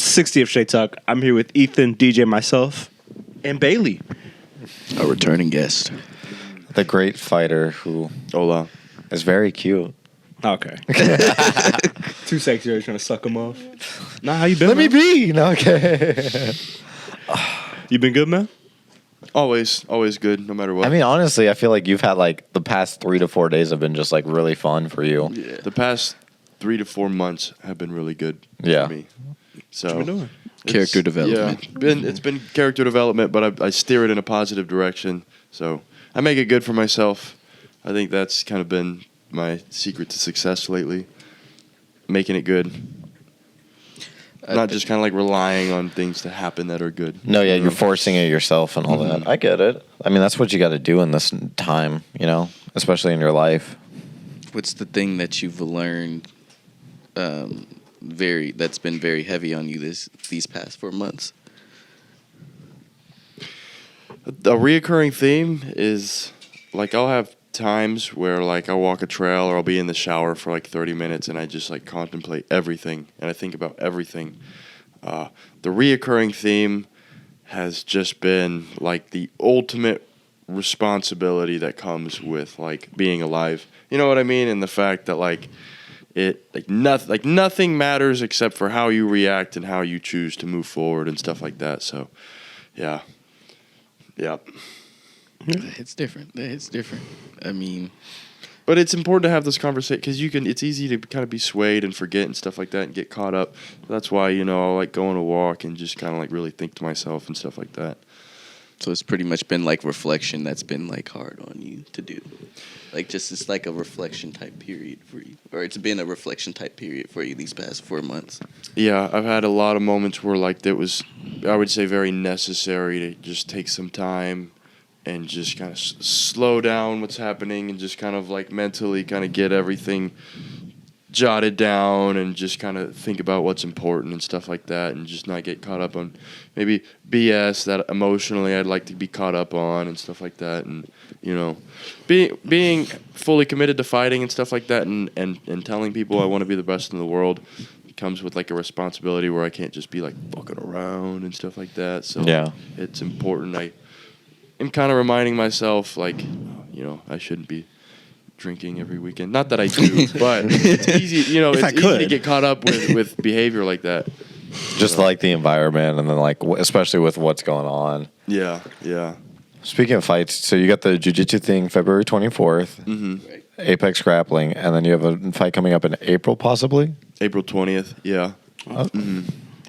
60th Shade Talk. I'm here with Ethan, DJ, myself, and Bailey. A returning guest. The great fighter who Hola. is very cute. Okay. Too sexy. Are you trying to suck him off? Nah, how you been? Let me man? be. No, okay. You been good, man? Always good, no matter what. I mean, honestly, I feel like you've had like the past 3 to 4 days have been just like really fun for you. yeah, the past 3 to 4 months have been really good Yeah. for me. So What you been doing? Character development. Yeah, it's been character development, but I steer it in a positive direction. So I make it good for myself. I think that's kind of been my secret to success lately. Making it good. Not just kind of like relying on things to happen that are good. No, yeah, you're forcing it yourself and all that. I get it. I mean, that's what you got to do in this time, you know, especially in your life. What's the thing that you've learned that's been very heavy on you these past 4 months? A reoccurring theme is like I'll have times where like I'll walk a trail or I'll be in the shower for like 30 minutes and I just like contemplate everything and I think about everything. The reoccurring theme has just been like the ultimate responsibility that comes with like being alive. You know what I mean? And the fact that like nothing matters except for how you react and how you choose to move forward and stuff like that. So, yeah. It's different. I mean, But it's important to have this conversation because it's easy to kind of be swayed and forget and stuff like that and get caught up. That's why, I like go on a walk and just kind of like really think to myself and stuff like that. so it's pretty much been like reflection that's been like hard on you to do. Like just it's like a reflection type period for you. Or it's been a reflection type period for you these past 4 months. Yeah, I've had a lot of moments where like it was, I would say, very necessary to just take some time and just kind of slow down what's happening and just kind of like mentally kind of get everything jotted down and just kind of think about what's important and stuff like that and just not get caught up on maybe BS that emotionally I'd like to be caught up on and stuff like that. And, being fully committed to fighting and stuff like that and telling people I want to be the best in the world comes with like a responsibility where I can't just be like fucking around and stuff like that. So Yeah. it's important. I'm kind of reminding myself, like, I shouldn't be drinking every weekend. Not that I do, but it's easy. It's easy to get caught up with behavior like that. Just like the environment and then like, especially with what's going on. Yeah. Speaking of fights, so you got the jiu-jitsu thing February 24th, Mm-hmm. Apex Grappling, and then you have a fight coming up in April possibly? April 20th. Yeah. Oh.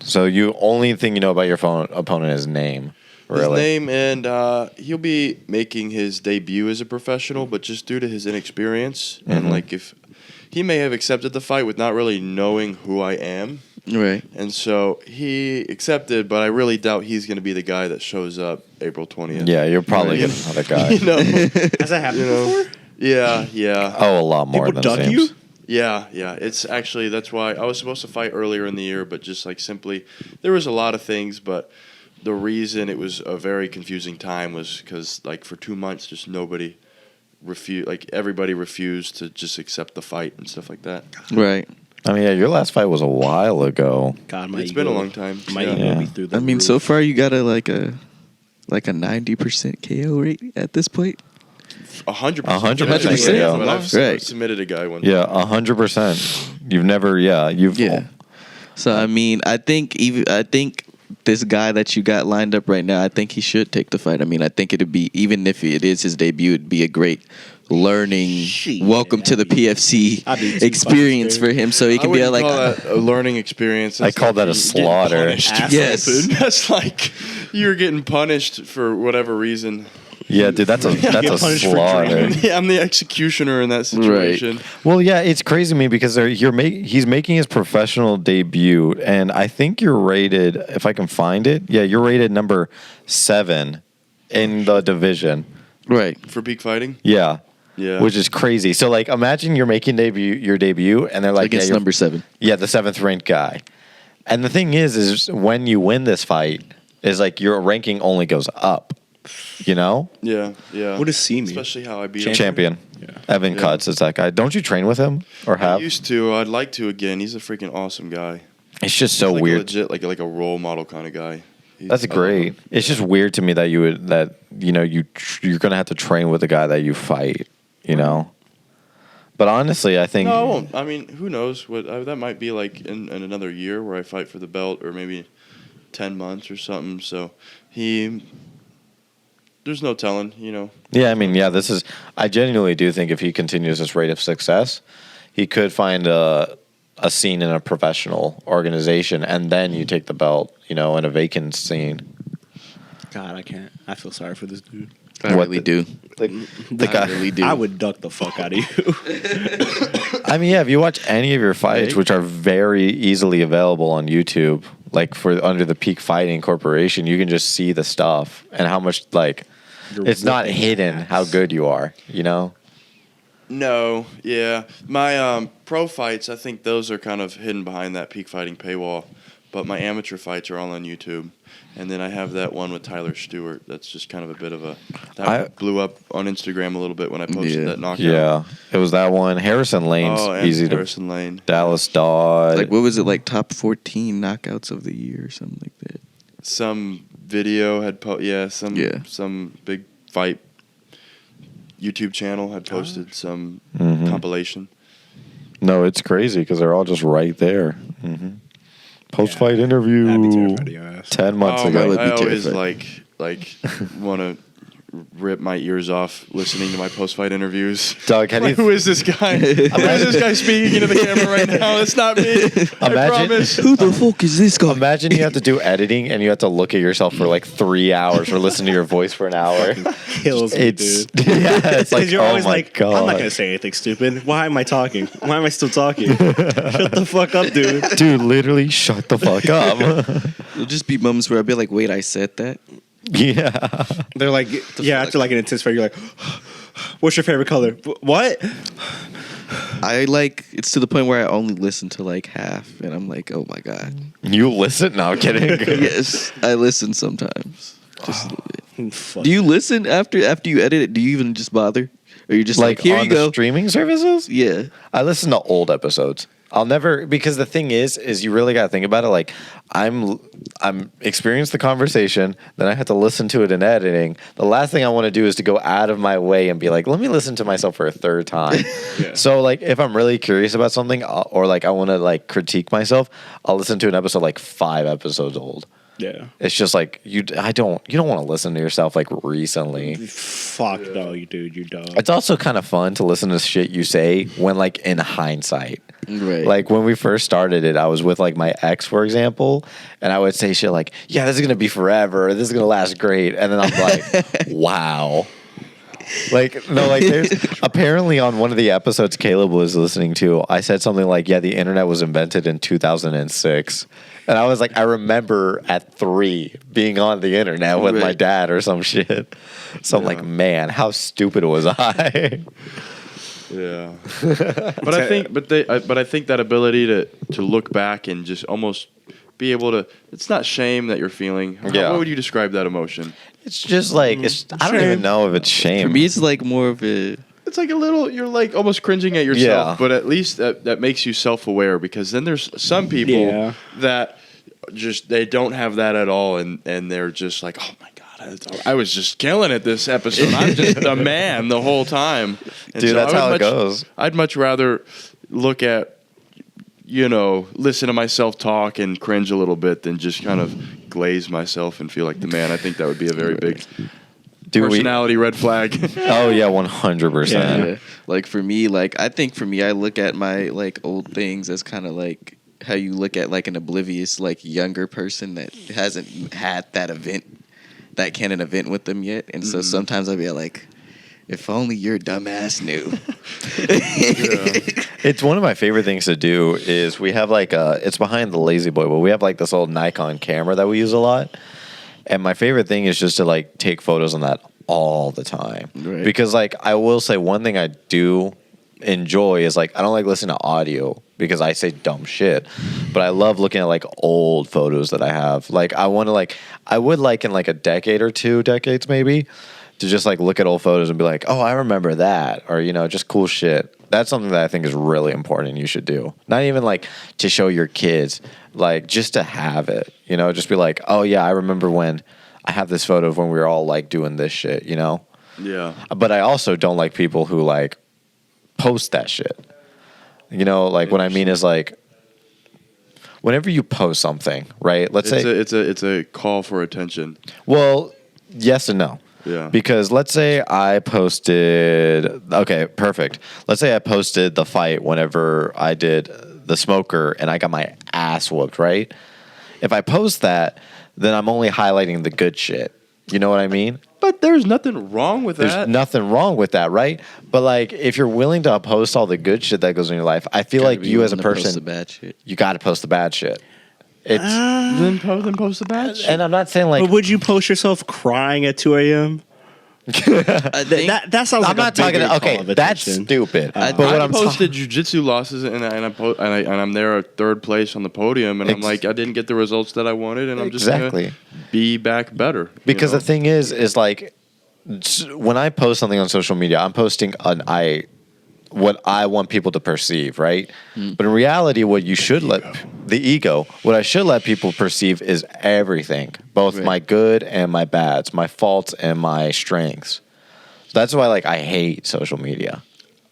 So you only thing you know about your opponent is name. Really? His name, and he'll be making his debut as a professional, but just due to his inexperience, and like if he may have accepted the fight with not really knowing who I am, Right. and so he accepted, but I really doubt he's going to be the guy that shows up April 20th. Yeah, you're probably another guy. Has that happened before? Yeah. Oh, a lot more People than duck it seems. Yeah. you? It's actually, that's why I was supposed to fight earlier in the year, but just like simply, there was a lot of things, but the reason it was a very confusing time was because like for 2 months, just everybody refused to just accept the fight and stuff like that. Right. I mean, yeah, your last fight was a while ago. God, my It's ego, been a long time. My Yeah. ego be through the I mean, roof. so far you got a 90% KO rate at this point. 100%. 100%, yeah. But I've Right. submitted a guy one Yeah, time. 100%. You've never, you've. Yeah. So I mean, I think this guy that you got lined up right now, I think he should take the fight. I mean, I think it'd be, even if it is his debut, it'd be a great learning, welcome to the PFC I'd be too experience fucking for him. So he I can be wouldn't like, call that a learning experience. I call that a Getting slaughter. punished. Yes. That's like you're getting punished for whatever reason. Yeah, dude, that's a punished for slaughter. drinking. I'm the executioner in that situation. Well, yeah, it's crazy to me because he's making his professional debut, and I think you're rated, if I can find it, you're rated number 7 in the division. right. For peak fighting? Yeah. Yeah. Which is crazy. So, like, imagine you're making your debut, and they're like, Against you're number 7. Yeah, the 7th ranked guy. And the thing is when you win this fight, is like your ranking only goes up. You know? Yeah. What does C mean? Especially how I beat him. Champion. Yeah. Evan Yeah. Cutts is that guy. Don't you train with him or I have? used to. I'd like to again. He's a freaking awesome guy. It's just so He's like weird. A legit, like a role model kind of guy. That's I love great. him. It's just weird to me that you're gonna have to train with a guy that you fight. You know. But honestly, I think No, I won't. I mean, who knows? What that might be like in another year where I fight for the belt, or maybe 10 months or something. So there's no telling, you know. Yeah, I mean, yeah, I genuinely do think if he continues this rate of success, he could find a scene in a professional organization, and then you take the belt, you know, in a vacant scene. God, I can't. I feel sorry for this dude. I really do. Like, I really do. I would duck the fuck out of you. I mean, yeah, if you watch any of your fights, which are very easily available on YouTube, like for under the Peak Fighting Corporation, you can just see the stuff and how much, like, it's not hidden how good you are, you know? No, yeah. My pro fights, I think those are kind of hidden behind that Peak Fighting paywall. But my amateur fights are all on YouTube. And then I have that one with Tyler Stewart. That's just kind of a bit of a... That blew up on Instagram a little bit when I posted that knockout. Yeah, it was that one. Harrison Lane's easy Harrison Lane. Dallas Dodd. Like, what was it, like top 14 knockouts of the year or something like that? Some video had... some big fight YouTube channel had posted some compilation. No, it's crazy because they're all just right there. Mm-hmm. Post-fight interview. I'd be terrified of your ass. 10 months ago. would be I always terrified. like want to rip my ears off listening to my post-fight interviews. Doug, how do you Who is this guy? Who is this guy speaking into the camera right now? It's not me. I promise. Who the fuck is this guy? Imagine you have to do editing and you have to look at yourself for like 3 hours or listen to your voice for an hour. Kills me, dude. Yeah, it's like, You're always like, God. I'm not going to say anything stupid. Why am I talking? Why am I still talking? Shut the fuck up, dude. Dude, literally shut the fuck up. There'll just be moments where I'll be like, wait, I said that? Yeah. They're like, yeah, after like an intense fight, you're like, what's your favorite color? What? It's to the point where I only listen to like half, and I'm like, oh my God. You listen? No, I'm kidding. Yes, I listen sometimes. Just a little bit. Fuck. Do you listen after you edit it? Do you even just bother? Or you just like, here on you the go? streaming services? Yeah. I listen to old episodes. I'll never, because the thing is you really got to think about it. Like, I'm experienced the conversation, then I have to listen to it in editing. The last thing I want to do is to go out of my way and be like, let me listen to myself for a third time. Yeah. So like, if I'm really curious about something or like I want to like critique myself, I'll listen to an episode like 5 episodes old. Yeah. It's just like you don't want to listen to yourself like recently. Fuck no, you dude, you don't. It's also kind of fun to listen to shit you say when like in hindsight. Right. Like when we first started it, I was with like my ex, for example, and I would say shit like, yeah, this is going to be forever. This is going to last great. And then I'm like, wow. Like, no, like there's apparently on one of the episodes Caleb was listening to, I said something like, yeah, the internet was invented in 2006. And I was like, I remember at 3 being on the internet with my dad or some shit. So I'm like, man, how stupid was I? Yeah, but I think that ability to look back and just almost be able to. It's not shame that you're feeling. Yeah. What would you describe that emotion? It's just like I don't even know if it's shame. For me, it's like more of a. It's like a little. You're like almost cringing at yourself, Yeah. but at least that makes you self-aware, because then there's some people that just they don't have that at all, and they're just like, oh my God. I was just killing it this episode. I'm just the man the whole time. And Dude, that's how it goes. I'd much rather look at, listen to myself talk and cringe a little bit than just kind of glaze myself and feel like the man. I think that would be a very big personality red flag. Oh, yeah, 100%. Yeah. Like for me, I look at my like old things as kind of like how you look at like an oblivious like younger person that hasn't had that event with them yet, and so sometimes I'll be like, if only your dumbass knew. It's one of my favorite things to do is we have like it's behind the Lazy Boy, but we have like this old Nikon camera that we use a lot, and my favorite thing is just to like take photos on that all the time. Right. Because like I will say one thing I do enjoy is like I don't like listening to audio because I say dumb shit, but I love looking at like old photos that I have. Like I would like in like a decade or 2 decades maybe to just like look at old photos and be like, oh, I remember that, or just cool shit. That's something that I think is really important and you should do. Not even like to show your kids, like just to have it, you know, just be like, oh yeah, I remember when I have this photo of when we were all like doing this shit, you know? Yeah. But I also don't like people who like post that shit. You know, like what I mean is like, whenever you post something, right? Let's say it's a call for attention. well, yes and no. Yeah. Because let's say I posted, okay, perfect. Let's say I posted the fight whenever I did the smoker and I got my ass whooped, right? If I post that, then I'm only highlighting the good shit. You know what I mean? But there's nothing wrong with There's that. nothing wrong with that, right? But like, if you're willing to post all the good shit that goes in your life, I feel like you as a person, the bad shit. you got to post the bad shit. It's Then post the bad shit. and I'm not saying like But would you post yourself crying at 2 a.m.? I think That sounds like I'm not a bigger talking. call Okay, of that's attention. stupid. I- but what I I'm posted jujitsu losses and I'm there at third place on the podium and I'm like I didn't get the results that I wanted and I'm just Exactly. gonna be back better. because the thing is like when I post something on social media, I'm posting what I want people to perceive, right? But in reality, what you should what I should let people perceive is everything, both Right. my good and my bads, my faults and my strengths. So that's why, like, I hate social media.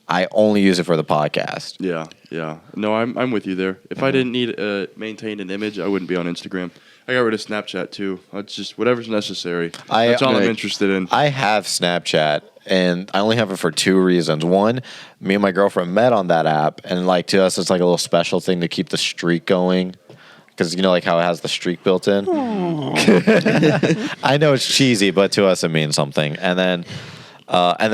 I only use it for the podcast. Yeah. No, I'm with you there. If I didn't need maintain an image, I wouldn't be on Instagram. I got rid of Snapchat too. It's just whatever's necessary. That's all I'm interested in. I have Snapchat, and I only have it for two reasons. One, me and my girlfriend met on that app, and like to us, it's like a little special thing to keep the streak going. Because you know, like how it has the streak built in. I know it's cheesy, but to us, it means something. And then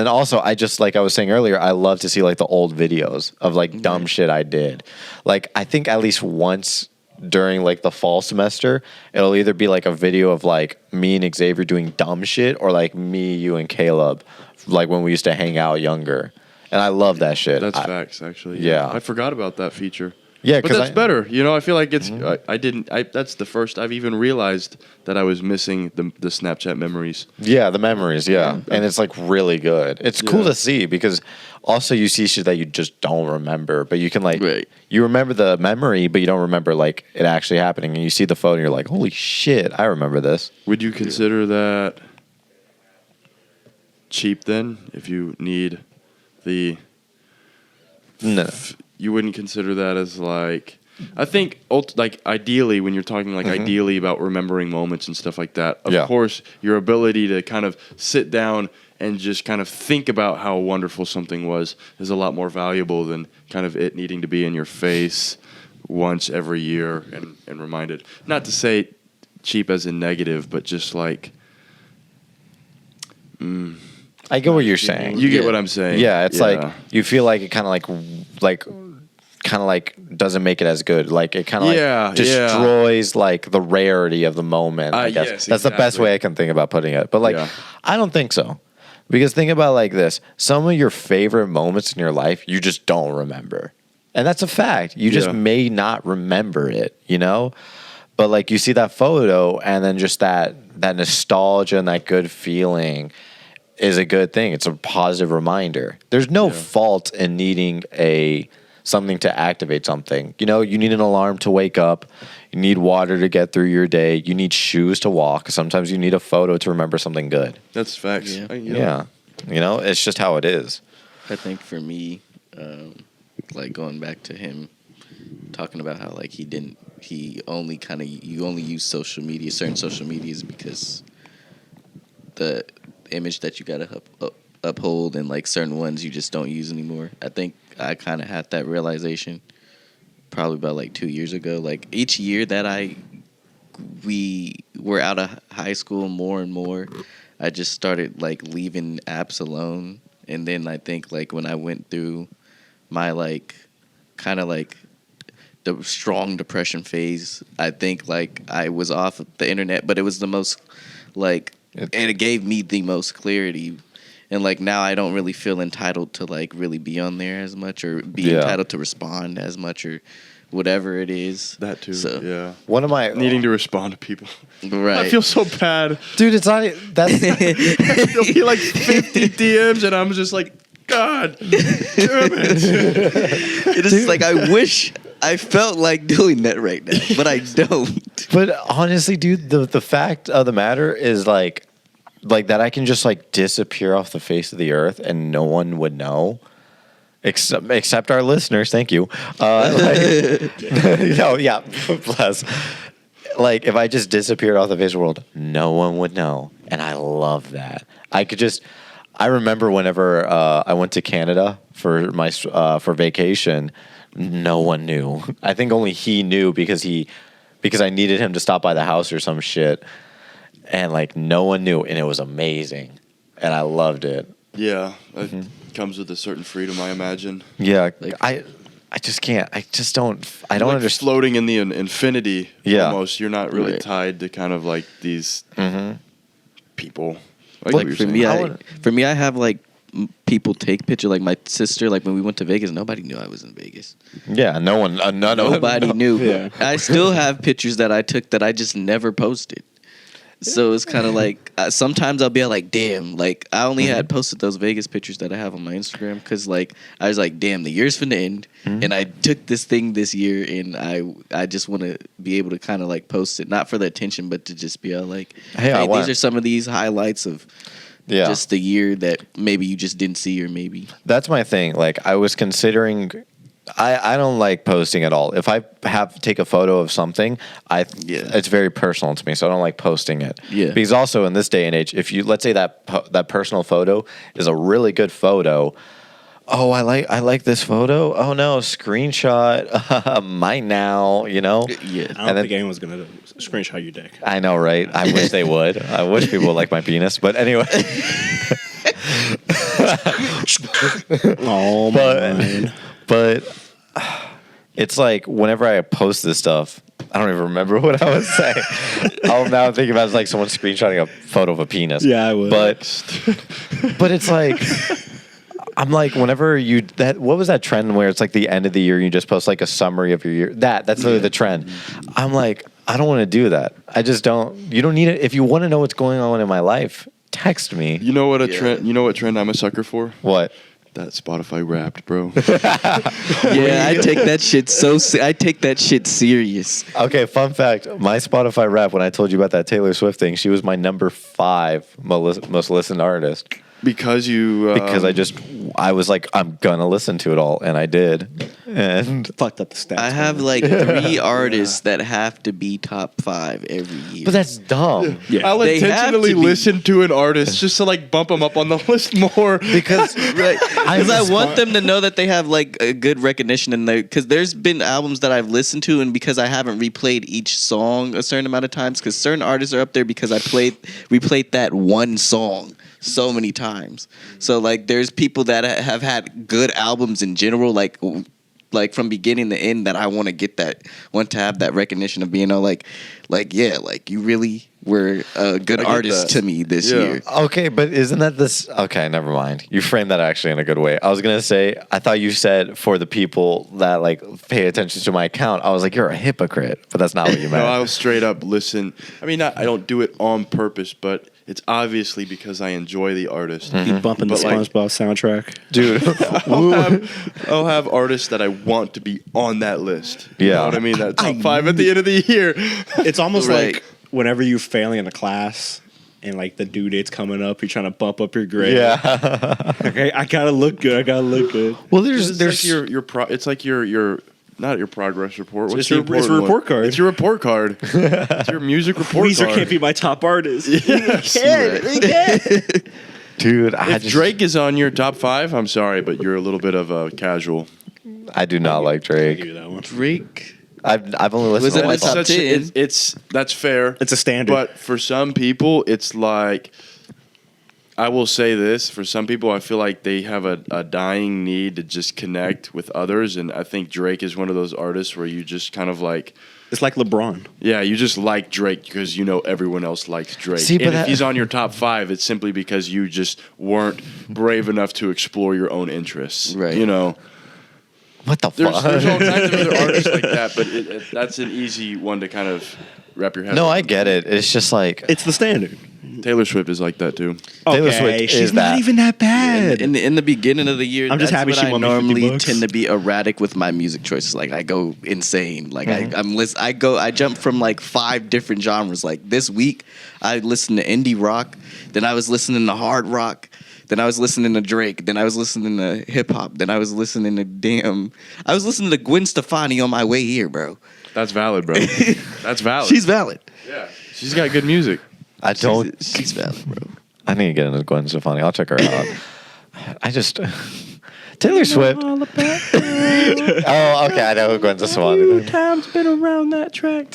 also, I just like I was saying earlier, I love to see like the old videos of like dumb shit I did. Like I think at least once during like the fall semester, it'll either be like a video of like me and Xavier doing dumb shit, or like me, you, and Caleb, like when we used to hang out younger. And I love that shit. That's facts, actually. Yeah. I forgot about that feature. Yeah, but that's better. You know, I feel like it's. That's the first I've even realized that I was missing the Snapchat memories. Yeah, the memories, yeah. And it's like really good. It's cool Yeah. to see because also you see shit that you just don't remember, but you can like Right. you remember the memory, but you don't remember like it actually happening. And you see the photo and you're like, holy shit, I remember this. Would you consider that cheap then? If you need the, No. you wouldn't consider that as like. I think like ideally when you're talking like ideally about remembering moments and stuff like that. Of course, your ability to kind of sit down and just kind of think about how wonderful something was is a lot more valuable than kind of it needing to be in your face once every year and reminded. Not to say cheap as in negative, but just like. I get what you're saying. You get what I'm saying. Yeah, it's like you feel like it kind of like doesn't make it as good. Like it kind of destroys like the rarity of the moment. I guess yes, that's the best exactly. way I can think about putting it. But like, Yeah. I don't think so. Because think about it like this: some of your favorite moments in your life, you just don't remember, and that's a fact. You just may not remember it, you know. But like you see that photo, and then just that nostalgia and that good feeling is a good thing. It's a positive reminder. There's no fault in needing something to activate something. You know, you need an alarm to wake up. You need water to get through your day. You need shoes to walk. Sometimes you need a photo to remember something good. That's facts. Yeah. Yeah. You know, it's just how it is. I think for me, like going back to him talking about how like you only use social media, certain social medias because the image that you gotta uphold and like certain ones you just don't use anymore. I think I kind of had that realization probably about like 2 years ago. Like each year that we were out of high school more and more, I just started like leaving apps alone. And then I think like when I went through my like kind of like the strong depression phase, I think like I was off the internet, but it was the most like, and it gave me the most clarity. And like now I don't really feel entitled to like really be on there as much or be entitled to respond as much or whatever it is. That too. So, yeah. One of my Needing to respond to people. right. I feel so bad. dude, it's not that's There'll be like 50 DMs, and I'm just like, God damn it. It is like I wish I felt like doing that right now, but I don't. But honestly, dude, the fact of the matter is like that I can just like disappear off the face of the earth and no one would know. Except our listeners, thank you. No, yeah, bless. Like if I just disappeared off the face of the world, no one would know, and I love that. I remember whenever I went to Canada for my for vacation, no one knew. I think only he knew because I needed him to stop by the house or some shit, and like no one knew, and it was amazing, and I loved it. Yeah, it comes with a certain freedom, I imagine. Yeah, Like- I just can't. I just don't. I don't Like understand. floating in the infinity. Yeah. Almost. You're not really Right. tied to kind of like these people. Like you're for saying. me, I have like people take pictures. Like my sister, like when we went to Vegas, nobody knew I was in Vegas. Yeah, no one. Nobody knew. Yeah. I still have pictures that I took that I just never posted. So it's kind of like sometimes I'll be like, damn, like I only had posted those Vegas pictures that I have on my Instagram because like I was like, damn, the year's finna end, and I took this thing this year, and I just want to be able to kind of like post it, not for the attention, but to just be like, Hey, these are some of these highlights of Yeah, just the year that maybe you just didn't see, or maybe that's my thing. Like I was considering. I don't like posting at all. If I take a photo of something, it's very personal to me, so I don't like posting it. Yeah. Because also in this day and age, if you let's say that personal photo is a really good photo. Oh, I like this photo. Oh no, screenshot. Mine now. You know. yeah. I don't think anyone's gonna screenshot your dick. I know, right? I wish they would. I wish people would like my penis, but anyway. Oh man. But it's like whenever I post this stuff, I don't even remember what I was saying. All now I'm thinking about is like someone screenshotting a photo of a penis. Yeah, I would. But it's like I'm like whenever what was that trend where it's like the end of the year and you just post like a summary of your year? That's literally the trend. I'm like, I don't want to do that. I just don't. You don't need it. If you want to know what's going on in my life, text me. You know what trend? You know what trend I'm a sucker for? What? That Spotify Wrapped, bro. Yeah, I take that shit I take that shit serious. Okay, fun fact. My Spotify rap, when I told you about that Taylor Swift thing, she was my number 5 most listened artist. Because you. Because I was like, I'm going to listen to it all. And I did. And Fucked up the stats. I have man. like 3 artists that have to be top 5 every year. But that's dumb. Yeah. I'll They have intentionally to be. listen to an artist just to like bump them up on the list more. Because Right, because I want them to know that they have like a good recognition in there. Because there's been albums that I've listened to, and because I haven't replayed each song a certain amount of times, because certain artists are up there because I replayed that one song so many times. So like, there's people that have had good albums in general, like from beginning to end, that I want to have that recognition of being like yeah, like you really were a good I get artist that. to me this Yeah. year. okay, but isn't that this? Okay, never mind. You framed that actually in a good way. I was gonna say, I thought you said for the people that like pay attention to my account. I was like, you're a hypocrite, but that's not what you meant. No, I'll straight up listen. I mean, I don't do it on purpose, but it's obviously because I enjoy the artist. Be bumping the But, like- SpongeBob soundtrack. Dude, I'll have artists that I want to be on that list. You Yeah. know what I mean? That top 5 at the end of the year. It's almost Right. like whenever you're failing in a class and like the due date's coming up, you're trying to bump up your grade. yeah. Okay, I gotta look good. Well, It's there's like it's like your not your progress report. What's It's the your- it's a important one? report card. It's your report card. It's your music report Weezer card. can't be my top artist. dude. If Drake is on your top 5, I'm sorry, but you're a little bit of a casual. I do not like I'll give Drake. you that one. Drake. I've only listened Was to it my one song. top 10? It's that's fair. It's a standard. But for some people, it's like, I will say this, for some people, I feel like they have a dying need to just connect with others. And I think Drake is one of those artists where you just kind of like, It's like LeBron. yeah, you just like Drake because you know everyone else likes Drake. See, but and if that- he's on your top 5, it's simply because you just weren't brave enough to explore your own interests. Right. You know? What the There's fuck? all kinds of other artists like that, but that's an easy one to kind of wrap your head No, around. I get it. It's just like It's the standard. Taylor Swift is like that too. Taylor Okay, Swift she's is not that. even that bad. In the beginning of the year, I'm just that's happy when she I won me 50 normally bucks. tend to be erratic with my music choices. Like I go insane. Like Mm-hmm. I jump from like 5 different genres. Like this week, I listened to indie rock. Then I was listening to hard rock. Then I was listening to Drake. Then I was listening to hip hop. Then I was listening to I was listening to Gwen Stefani on my way here, bro. That's valid, bro. That's valid. She's valid. yeah. She's got good music. I don't. She's valid, bro. I need to get into Gwen Stefani. I'll check her out. I just Taylor Swift. Oh, okay. I know who Gwen Stefani is. Time's been around that track.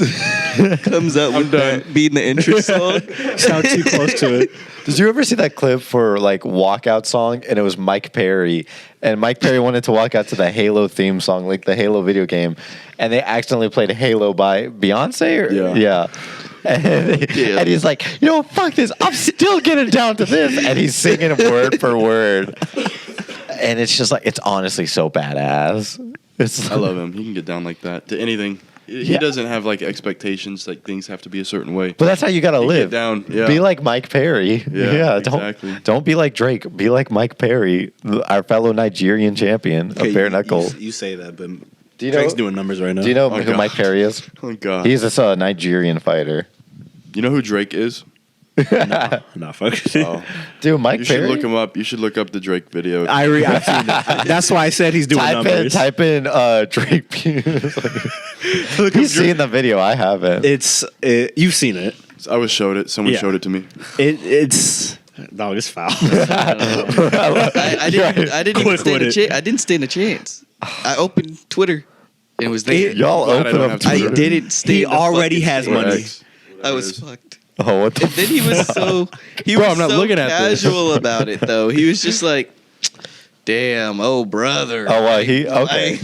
Comes up with that being the intro song. Sound too close to it. Did you ever see that clip for like walkout song? And it was Mike Perry, and Mike Perry wanted to walk out to the Halo theme song, like the Halo video game, and they accidentally played Halo by Beyonce. Yeah. And he's like, fuck this. I'm still getting down to this, and he's singing word for word, and it's just like it's honestly so badass. I love him. He can get down like that to anything. He Yeah. doesn't have like expectations, like things have to be a certain way. But that's how you gotta He live. get down, yeah. Be like Mike Perry. Yeah, Don't exactly. be like Drake. Be like Mike Perry, our fellow Nigerian champion of bare knuckle. You say that, but Do you Drake's know? doing numbers right now. Do you know Oh, who God. Mike Perry is? Oh God. He's a Nigerian fighter. You know who Drake is? Nah, fuck. Oh. Dude, Mike You should Perry. look him up. You should look up the Drake video. I've seen that. That's why I said he's doing numbers. Type in Drake. He's seen the video. I haven't. You've seen it. I was showed it. Someone Yeah. showed it to me. It's dog. It's foul. I didn't even Quick stand with a it. chance. I didn't stand a chance. I opened Twitter and it was there. Y'all Glad I open don't up have to I Twitter. didn't stand. He a already fucking has chance. money. X, I whatever was it is. fucked. Oh, what the? And then he was so Bro, I'm not looking at this. casual about it though. He was just like, "Damn, oh brother." Oh, well, he okay.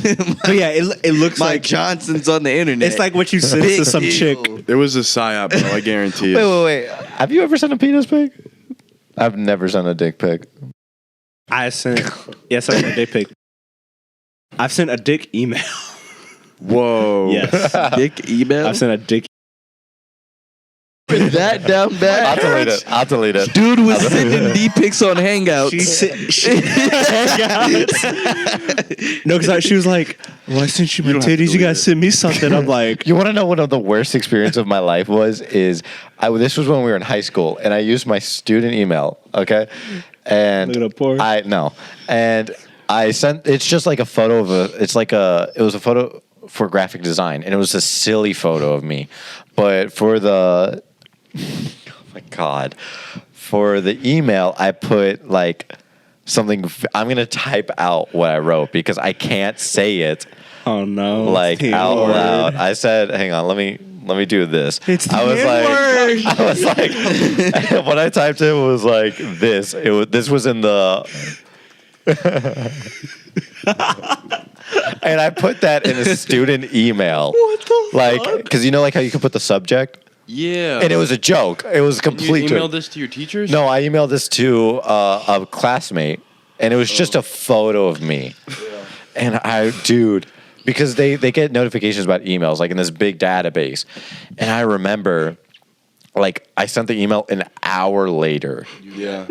But yeah, it looks Mike like Johnson's on the internet. it's like what you sent Big to some deal. chick. There was a psyop, bro. I guarantee it. Wait. Have you ever sent a penis pic? I've never sent a dick pic. I sent yes, I sent a dick pic. I've sent a dick email. Whoa. Yes, Dick email. I've sent a dick. that down I'll bad. delete it. I'll delete it. Dude was sending D pics on Hangouts. No, because she was like, "Well, I sent you my don't have to titties. You delete gotta it. send me something." I'm like, You want to know one of the worst experience of my life was? This was when we were in high school, and I used my student email. Okay, and Look it up, porn. and I sent. It's just like a photo of a. It was a photo for graphic design, and it was a silly photo of me, but for the. Oh my God. For the email, I put like something. I'm going to type out what I wrote because I can't say it "Oh no!" like It's the out N-word. loud. I said, hang on, let me do this. It's the I was N-word. like, I was like, what I typed in was like this. This was in the. And I put that in a student email. What the Like, fuck? because you know, like how you can put the subject, Yeah. and it was a joke. It was a You complete emailed joke. this to your teachers? No, I emailed this to a classmate, and it was just a photo of me. And dude, because they get notifications about emails, like in this big database. And I remember, like, I sent the email an hour later. Yeah.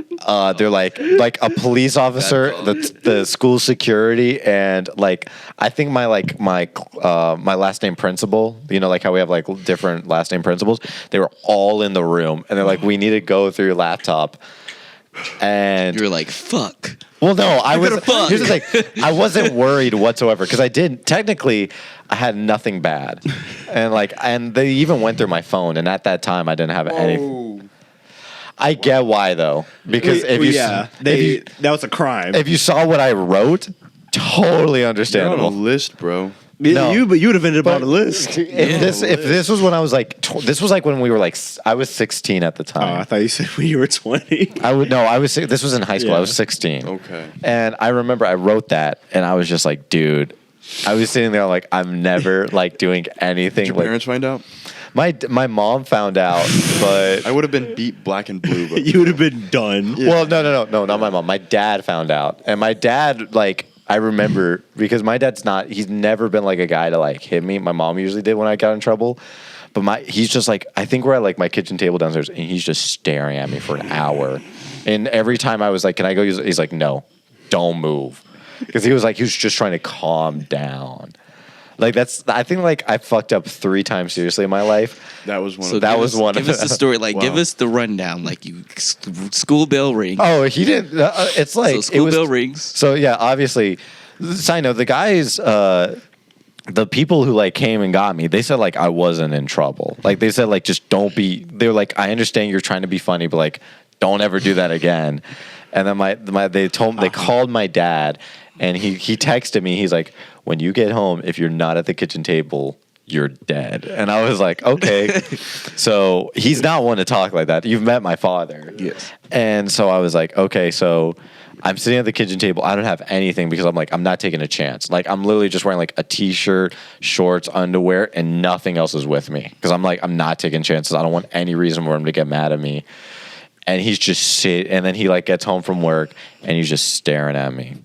They're like a police officer, the school security, and like I think my last name principal. You know, like how we have like different last name principals. They were all in the room, and they're like, "We need to go through your laptop." And You're like, fuck. well, no, I was. gonna fuck. Here's the thing: I wasn't worried whatsoever because I didn't. Technically, I had nothing bad, and they even went through my phone, and at that time, I didn't have anything. I get why though, because that was a crime. if you saw what I wrote, totally You're on a understandable. list, bro. No. But you would have ended up But on the list. If this was when I was like, this was like when we were like, I was 16 at the Oh, I time. thought you said when you were 20. This was in high school. Yeah. I was 16. Okay. And I remember I wrote that, and I was just like, dude, I was sitting there like, I'm never like doing anything. Did your Like, parents find out? my mom found out, but I would have been beat black and blue. But You would have been done. well, no, not my mom. My dad found out, and my dad like I remember because my dad's he's never been like a guy to like hit me. My mom usually did when I got in trouble. But he's just like, I think we're at like my kitchen table downstairs and he's just staring at me for an hour. And every time I was like, can I go use it? He's like, no, don't move. Because he was just trying to calm down. Like I think like I fucked up 3 times seriously in my life. That was one. So of that was one. Give us the story. Like, give us the rundown. Like, school bell rings. Oh, he didn't. It's like So school bell rings. So yeah, obviously. Side note: the guys, the people who like came and got me, they said like I wasn't in trouble. Like they said like just don't be. They were like, I understand you're trying to be funny, but like don't ever do that again. And then they called my dad, and he texted me. He's like, when you get home, if you're not at the kitchen table, you're dead. And I was like, okay. So he's not one to talk like that. You've met my father. Yes. And so I was like, okay, so I'm sitting at the kitchen table. I don't have anything because I'm like, I'm not taking a chance. Like, I'm literally just wearing like a t-shirt, shorts, underwear, and nothing else is with me. Because I'm like, I'm not taking chances. I don't want any reason for him to get mad at me. And he's just and then he like gets home from work and he's just staring at me.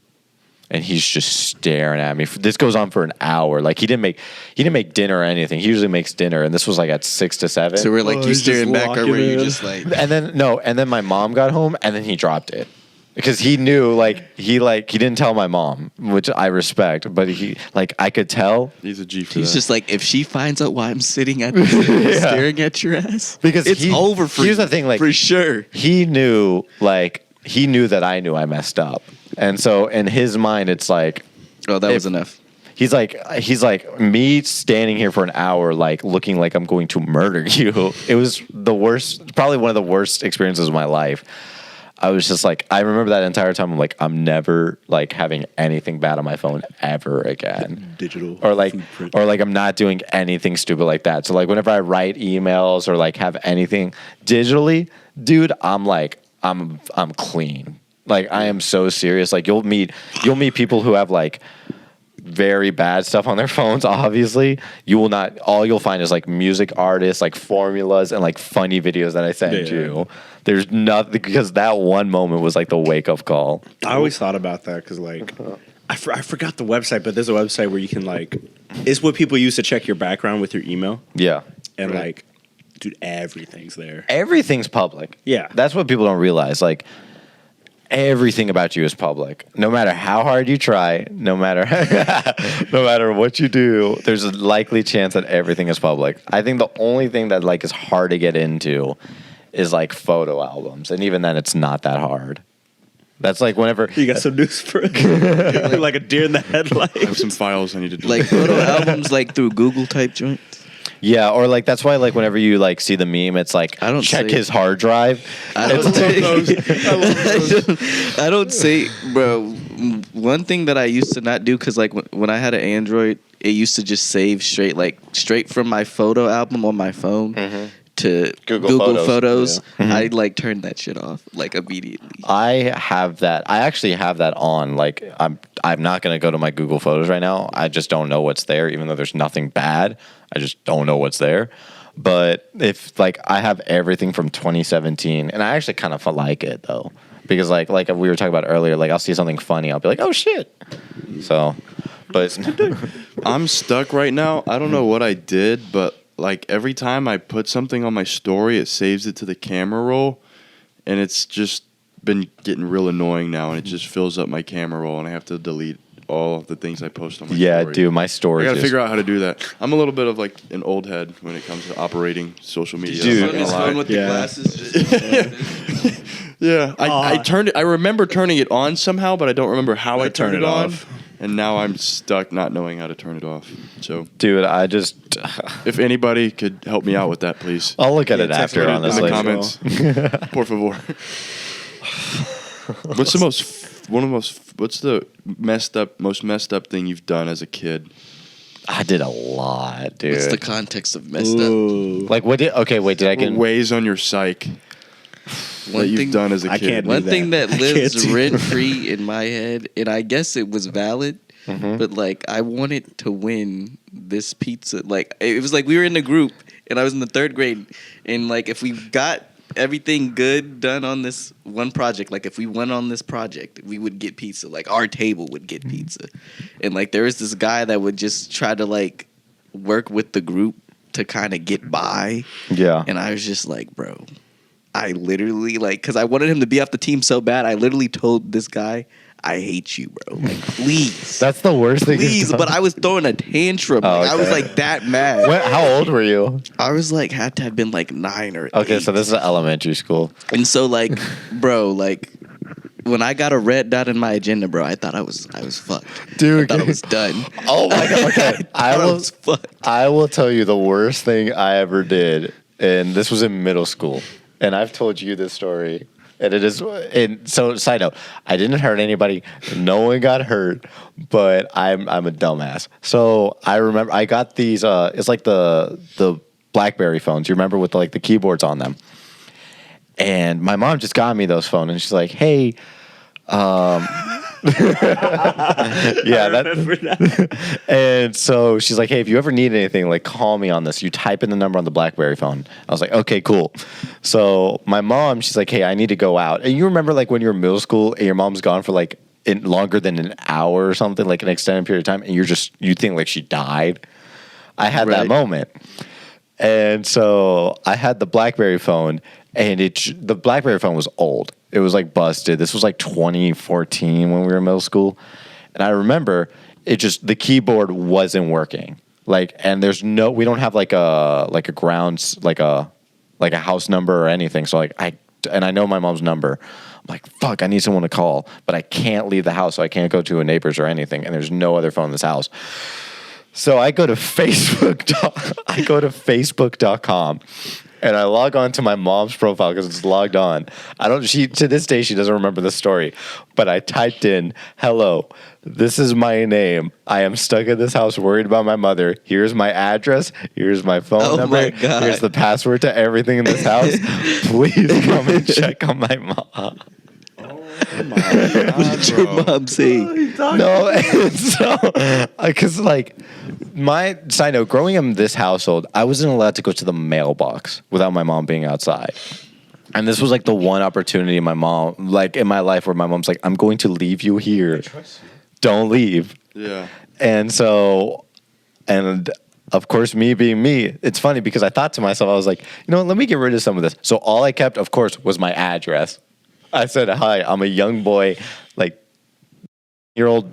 And he's just staring at me. This goes on for an hour. Like he didn't make dinner or anything. He usually makes dinner, and this was like at 6 to 7. So we're like, you staring back, or were you in. just like? And then my mom got home, and then he dropped it because he knew he didn't tell my mom, which I respect, but I could tell He's a G for He's that. just like, if she finds out why I'm sitting at the table staring at your ass, because it's over for here's you. the thing, like for sure. he knew that I knew I messed up, and so in his mind, it's like. Oh, that was enough. He's like me standing here for an hour, like looking like I'm going to murder you. It was the worst, probably one of the worst experiences of my life. I was just like, I remember that entire time. I'm like, I'm never like having anything bad on my phone ever again. Digital or like footprint. I'm not doing anything stupid like that. So like whenever I write emails or like have anything digitally, dude, I'm like, I'm clean. Like I am so serious. Like you'll meet people who have like very bad stuff on their phones. Obviously, you will not. All you'll find is like music artists, like formulas, and like funny videos that I send you. There's nothing, because that one moment was like the wake up call. I always thought about that because like I forgot the website, but there's a website where you can like, it's what people use to check your background with your email. Yeah, And like, dude, everything's there. everything's public. Yeah. That's what people don't realize. Like everything about you is public. No matter how hard you try, no matter what you do, there's a likely chance that everything is public. I think the only thing that like is hard to get into is like photo albums, and even then it's not that hard. That's like whenever You got some news for it? Like a deer in the I have headlights. some files I need to do. Like photo albums, like through Google type joints. yeah, or like that's why like whenever you like see the meme, it's like I don't check say- his hard drive. I don't It's I don't say, bro. One thing that I used to not do, because like when I had an Android, it used to just save straight from my photo album on my phone to Google Google Photos. Photos. I like turned that shit off like immediately. I have that. I actually have that on. Like I'm not gonna go to my Google Photos right now. I just don't know what's there, even though there's nothing bad. I just don't know what's there. But if like I have everything from 2017, and I actually kind of like it though, because like we were talking about earlier, like I'll see something funny, I'll be like, oh shit. So, but I'm stuck right now. I don't know what I did, but like every time I put something on my story, it saves it to the camera roll, and it's just been getting real annoying now, and it just fills up my camera roll, and I have to delete all the things I post on my yeah, story. dude, my I story. gotta figure out how to do that. I'm a little bit of like an old head when it comes to operating social media. Dude. I'm not gonna His lie. phone with the Yeah. glasses. Yeah, I turned it. I remember turning it on somehow, but I don't remember how I turned it on. off. And now I'm stuck not knowing how to turn it off. So Dude, I just if anybody could help me out with that, please. I'll look at Yeah, it text after. me In the Honestly, comments, por favor. What's the most messed up thing you've done as a kid? I did a lot, dude. What's the context of messed up? Ooh. Like what did? Okay, wait. Did I What get? weighs on your psyche that you've done as a I kid? can't do One thing that. that I can't lives do rent free in my head, and I guess it was valid, but like I wanted to win this pizza. Like it was like we were in a group, and I was in the 3rd grade, and like if we got everything good done on this one project. Like if we went on this project, we would get pizza. Like our table would get pizza. And like there was this guy that would just try to like work with the group to kind of get by. Yeah. And I was just like, bro, I literally like, because I wanted him to be off the team so bad, I literally told this guy, I hate you, bro. Like, please. That's the worst thing. Please, but I was throwing a tantrum. Oh, Like, I was okay. like that mad. How old were you? I was like, had to have been like 9 or 8. Okay, so this is elementary school. And so like, bro, like when I got a red dot in my agenda, bro, I thought I was fucked. Dude. I thought I was done. Oh my god. Okay. I was fucked. I will tell you the worst thing I ever did, and this was in middle school. And I've told you this story. And it is, and so side note, I didn't hurt anybody. No one got hurt, but I'm a dumbass. So I remember I got these. It's like the BlackBerry phones. You remember with like the keyboards on them. And my mom just got me those phones, and she's like, "Hey, yeah, that. And so she's like, "Hey, if you ever need anything, like call me on this. You type in the number on the BlackBerry phone." I was like, "Okay, cool." So my mom, she's like, "Hey, I need to go out." And you remember like when you were in middle school and your mom's gone for like longer than an hour or something, like an extended period of time, and you think like she died. I had that moment. And so I had the BlackBerry phone, and the BlackBerry phone was old. It was like busted. This was like 2014 when we were in middle school. And I remember the keyboard wasn't working. Like, and we don't have like a grounds, like a house number or anything. So like I know my mom's number. I'm like, fuck, I need someone to call, but I can't leave the house. So I can't go to a neighbor's or anything. And there's no other phone in this house. So I go to Facebook.com and I log on to my mom's profile because it's logged on. To this day, she doesn't remember the story, but I typed in, "Hello, this is my name. I am stuck in this house worried about my mother. Here's my address. Here's my phone number. My God. Here's the password to everything in this house. Please come and check on my mom." What did your mom say? No, and so because like my side note, growing up in this household, I wasn't allowed to go to the mailbox without my mom being outside. And this was like the one opportunity in my life where my mom's like, "I'm going to leave you here. Don't leave." Yeah. And so, and of course, me being me, it's funny because I thought to myself, I was like, let me get rid of some of this. So all I kept, of course, was my address. I said, "Hi, I'm a young boy, like year old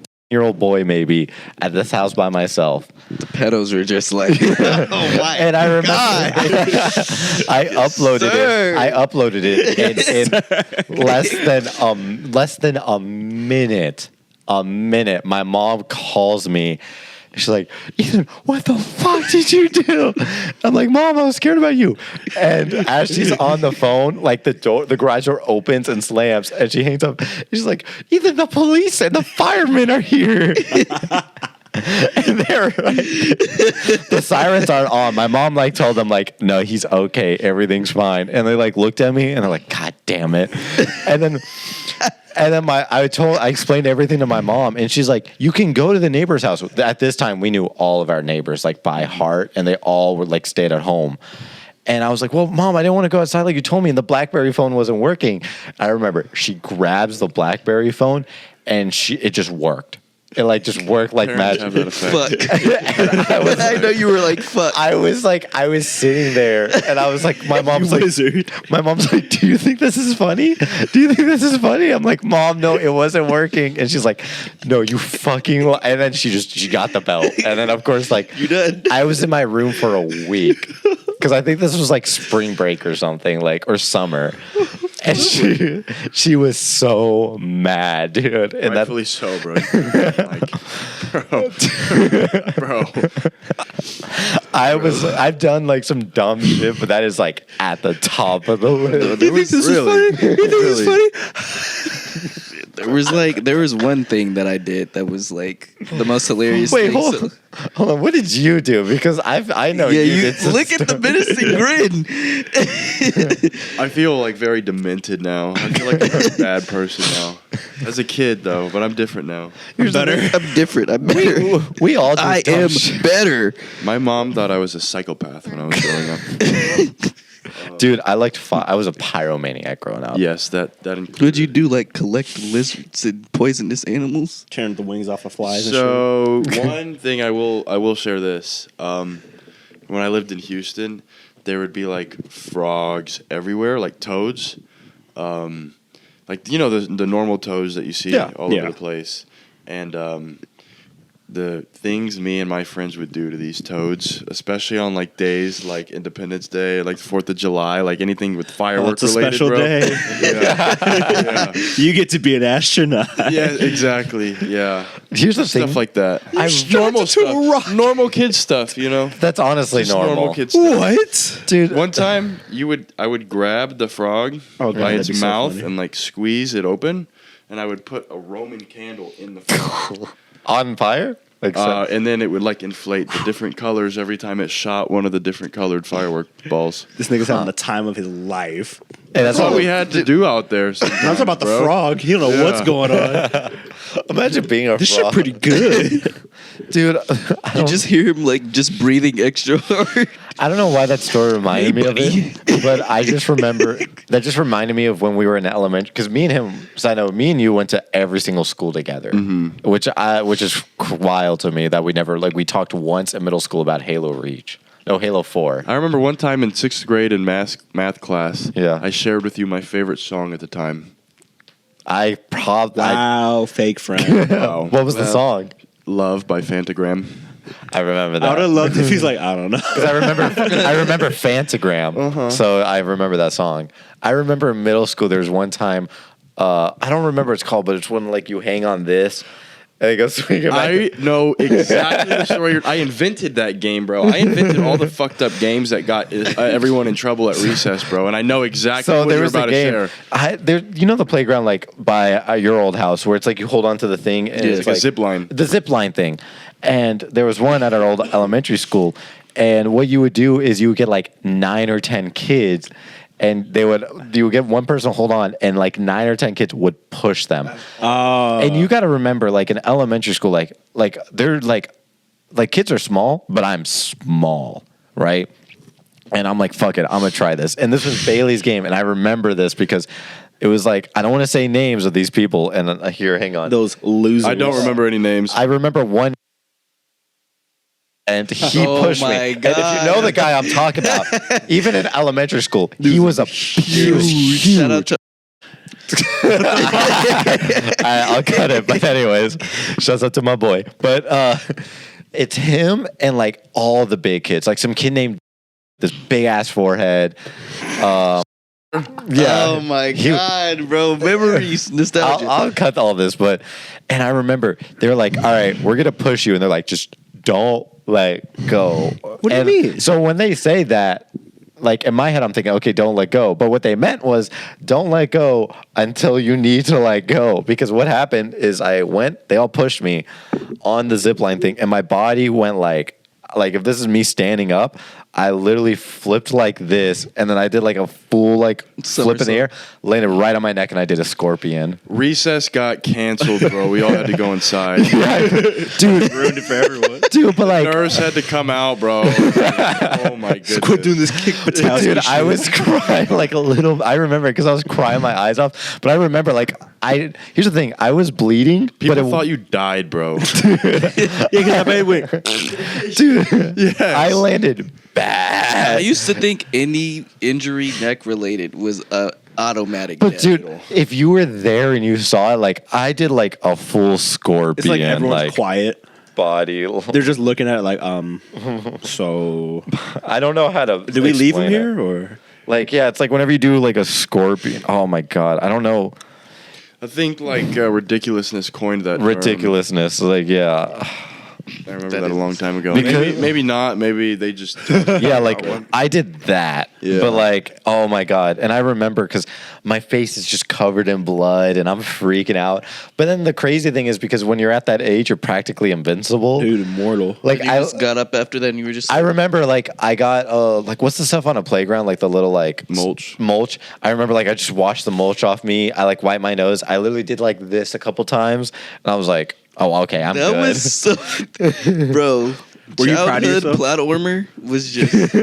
boy maybe, at this house by myself." The pedos were just like, oh my And I remember I uploaded Sir. it. I uploaded it in less than a minute. A minute. My mom calls me. She's like, "Ethan, what the fuck did you do?" I'm like, "Mom, I was scared about you." And as she's on the phone, like the garage door opens and slams, and she hangs up. She's like, "Ethan, the police and the firemen are here." And they're like, the sirens aren't on. My mom like told them like, "No, he's okay, everything's fine." And they like looked at me and they're like, "God damn it!" And then I explained everything to my mom, and she's like, "You can go to the neighbor's house." At this time, we knew all of our neighbors like by heart, and they all were like stayed at home. And I was like, "Well, Mom, I didn't want to go outside like you told me, and the BlackBerry phone wasn't working." I remember she grabs the BlackBerry phone, and it just worked. It like just worked like Parents magic. have that effect. Fuck. I know you were like, fuck. I was sitting there, and I was like, my mom's like, wizard. My mom's like, "Do you think this is funny? Do you think this is funny?" I'm like, "Mom, no, it wasn't working." And she's like, "No, you fucking." And then she got the belt, and then of course like You done? I was in my room for a week because I think this was like spring break or something, like or summer. And she was so mad, dude. And Rightfully so, bro. Like, bro. I've done like some dumb shit, but that is like at the top of the list. You think this is funny? You think this is Really? funny? There was one thing that I did that was like the most hilarious Wait, thing. hold on. What did you do? Because I know Yeah, you you did some look at the stuff. menacing grin. I feel like very demented now. I feel like I'm a bad person now. As a kid, though, but I'm different now. I'm different. I'm better. We all do I dumb am shit. better. My mom thought I was a psychopath when I was growing up. Dude, I was a pyromaniac growing up. Yes, that includes. What'd you do? Like collect lizards and poisonous animals? Turn the wings off of flies and So one thing I will share this. When I lived in Houston, there would be like frogs everywhere, like toads, like the normal toads that you see all over the place, and the things me and my friends would do to these toads, especially on like days like Independence Day, like the 4th of July, like anything with fireworks it's a related, special bro. day. Yeah. You get to be an astronaut. Yeah, exactly. Yeah. Here's the thing. Stuff like that. Normal stuff. Normal kid stuff, you know? That's honestly Just normal. kid stuff. What? Dude. One time, I would grab the frog Oh, God, by that'd its be so mouth funny. and like squeeze it open, and I would put a Roman candle in the frog. On fire? Like And then it would like inflate the different colors every time it shot one of the different colored firework balls. This nigga's having the time of his life. Hey, That's what we had to do out there. I'm talking about the frog. You don't know what's Yeah. going on. Imagine being a This frog. shit pretty good. Dude, You just hear him like just breathing extra hard. I don't know why that story reminded Hey, me of it, but I just remember that just reminded me of when we were in elementary. Because me and him, side note, me and you went to every single school together, which is wild to me that we talked once in middle school about Halo Reach. No, Halo 4. I remember one time in 6th grade in math class, Yeah. I shared with you my favorite song at the time. Wow, fake friend. Wow. What was the song? Love by Fantagram. I remember I that. would have loved if he's like, I don't know. 'Cause I remember Fantagram, so I remember that song. I remember in middle school there was one time, I don't remember what it's called, but it's when like you hang on this, and it goes swinging back. I know exactly the story. I invented that game, bro. I invented all the fucked up games that got everyone in trouble at recess, bro. And I know exactly So what there you're was about the to game. share. You know the playground like by your old house where it's like you hold on to the thing and It's like a zip line. The zip line thing, and there was one at our old elementary school, and what you would do is you would get like 9 or 10 kids. And you would get one person to hold on, and like 9 or 10 kids would push them. And you got to remember, like in elementary school, like they're like kids are small, but I'm small, right? And I'm like, fuck it, I'm gonna try this. And this was Bailey's game, and I remember this because it was like I don't want to say names of these people. And here, hang on, Those losers. I don't remember any names. I remember one. And he Oh pushed me. my And if you know the guy I'm talking about, even in elementary school, he was huge. Shout out to I'll cut it. But anyways, shouts out to my boy. But it's him and like all the big kids. Like some kid named this big ass forehead. Yeah. Oh my god, bro! Memories, nostalgia. I'll cut all this, and I remember they were like, "All right, we're gonna push you," and they're like, "Just don't let go." What do you mean? So when they say that, like in my head, I'm thinking, "Okay, don't let go," but what they meant was, "Don't let go until you need to let go." Because what happened is they all pushed me on the zip line thing, and my body went like if this is me standing up, I literally flipped like this, and then I did like a full flip in the air, landed right on my neck, and I did a scorpion. Recess got canceled, bro. We all had to go inside. Dude, Ruined it for everyone. dude, but like, Nurse had to come out, bro. Oh my goodness. Quit doing this kick battalion. dude, I was crying like a little. I remember because I was crying my eyes off, but I remember here's the thing, I was bleeding, People but thought you died, bro. dude, Yes. I landed I bad. used to think any injury neck related was automatic. But death. dude, if you were there and you saw it, like I did like a full scorpion, It's like everyone's quiet. body. They're just looking at it like, so I don't know how to. did we leave him explain it. here or? Like, yeah, it's like whenever you do like a scorpion. Oh my god, I don't know. I think ridiculousness coined that term. Ridiculousness. Like, yeah. I remember that a long time ago. Because- Maybe not. Maybe they just Yeah, like I did that, Yeah. but like, oh my god! And I remember because my face is just covered in blood, and I'm freaking out. But then the crazy thing is because when you're at that age, you're practically invincible. Dude, immortal. Like you just got up after that and you were just. I remember like I got like what's the stuff on a playground, like the little like Mulch. mulch. I remember like I just washed the mulch off me. I like wiped my nose. I literally did like this a couple times, and I was like, oh, okay, I'm that good. was so, bro. Were you proud of childhood yourself? platformer was just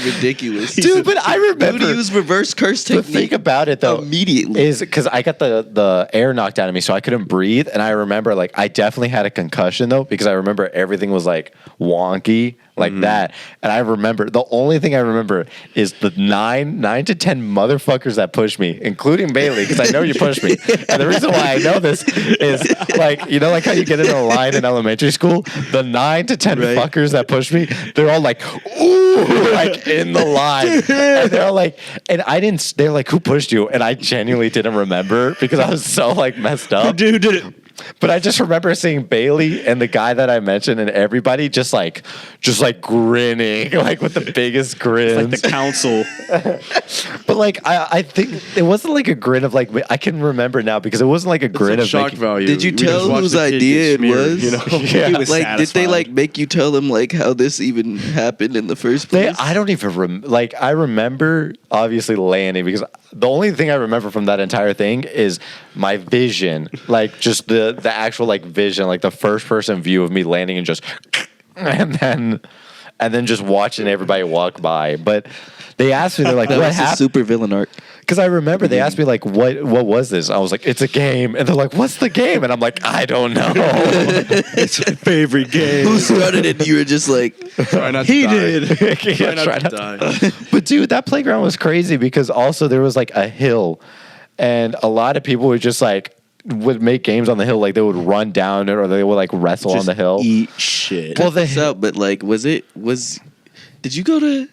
ridiculous. Dude, but I remember Dude used reverse curse the technique thing about it though immediately. is because I got the air knocked out of me, so I couldn't breathe. And I remember like I definitely had a concussion though, because I remember everything was like wonky like that. And I remember the only thing I remember is the nine to 10 motherfuckers that pushed me, including Bailey, because I know you pushed me. And the reason why I know this is like, you know, like how you get in a line in elementary school, the 9 to 10 Right. fuckers that pushed me, they're all like, ooh, like in the line. And they're all like, and I didn't, they're like, who pushed you? And I genuinely didn't remember because I was so like messed up. Dude did it. But I just remember seeing Bailey and the guy that I mentioned and everybody just like grinning, like with the biggest grins. Like the council. But like I think it wasn't like a grin of like I can remember now because it wasn't like a grin of shock making, value. Did you We just tell watched whose the kid idea get it smeared, was? You know? Yeah. He was Like, did they satisfied. like make you tell them like how this even happened in the first They, place? I don't even like. I remember obviously landing because the only thing I remember from that entire thing is my vision, like just the actual like vision, like the first person view of me landing and just, and then just watching everybody walk by. But they asked me, they're like, that "What was a happened?" super villain arc. Because I remember they asked me like, "What was this?" I was like, "It's a game," and they're like, "What's the game?" And I'm like, "I don't know." It's my favorite game. Who started it? You were just like, Try not to He die. did. Yeah, Try not to die. But dude, that playground was crazy because also there was like a hill, and a lot of people would just like would make games on the hill, like they would run down it or they would like wrestle on Just the hill. Eat shit. Well, this out, but like, did you go to?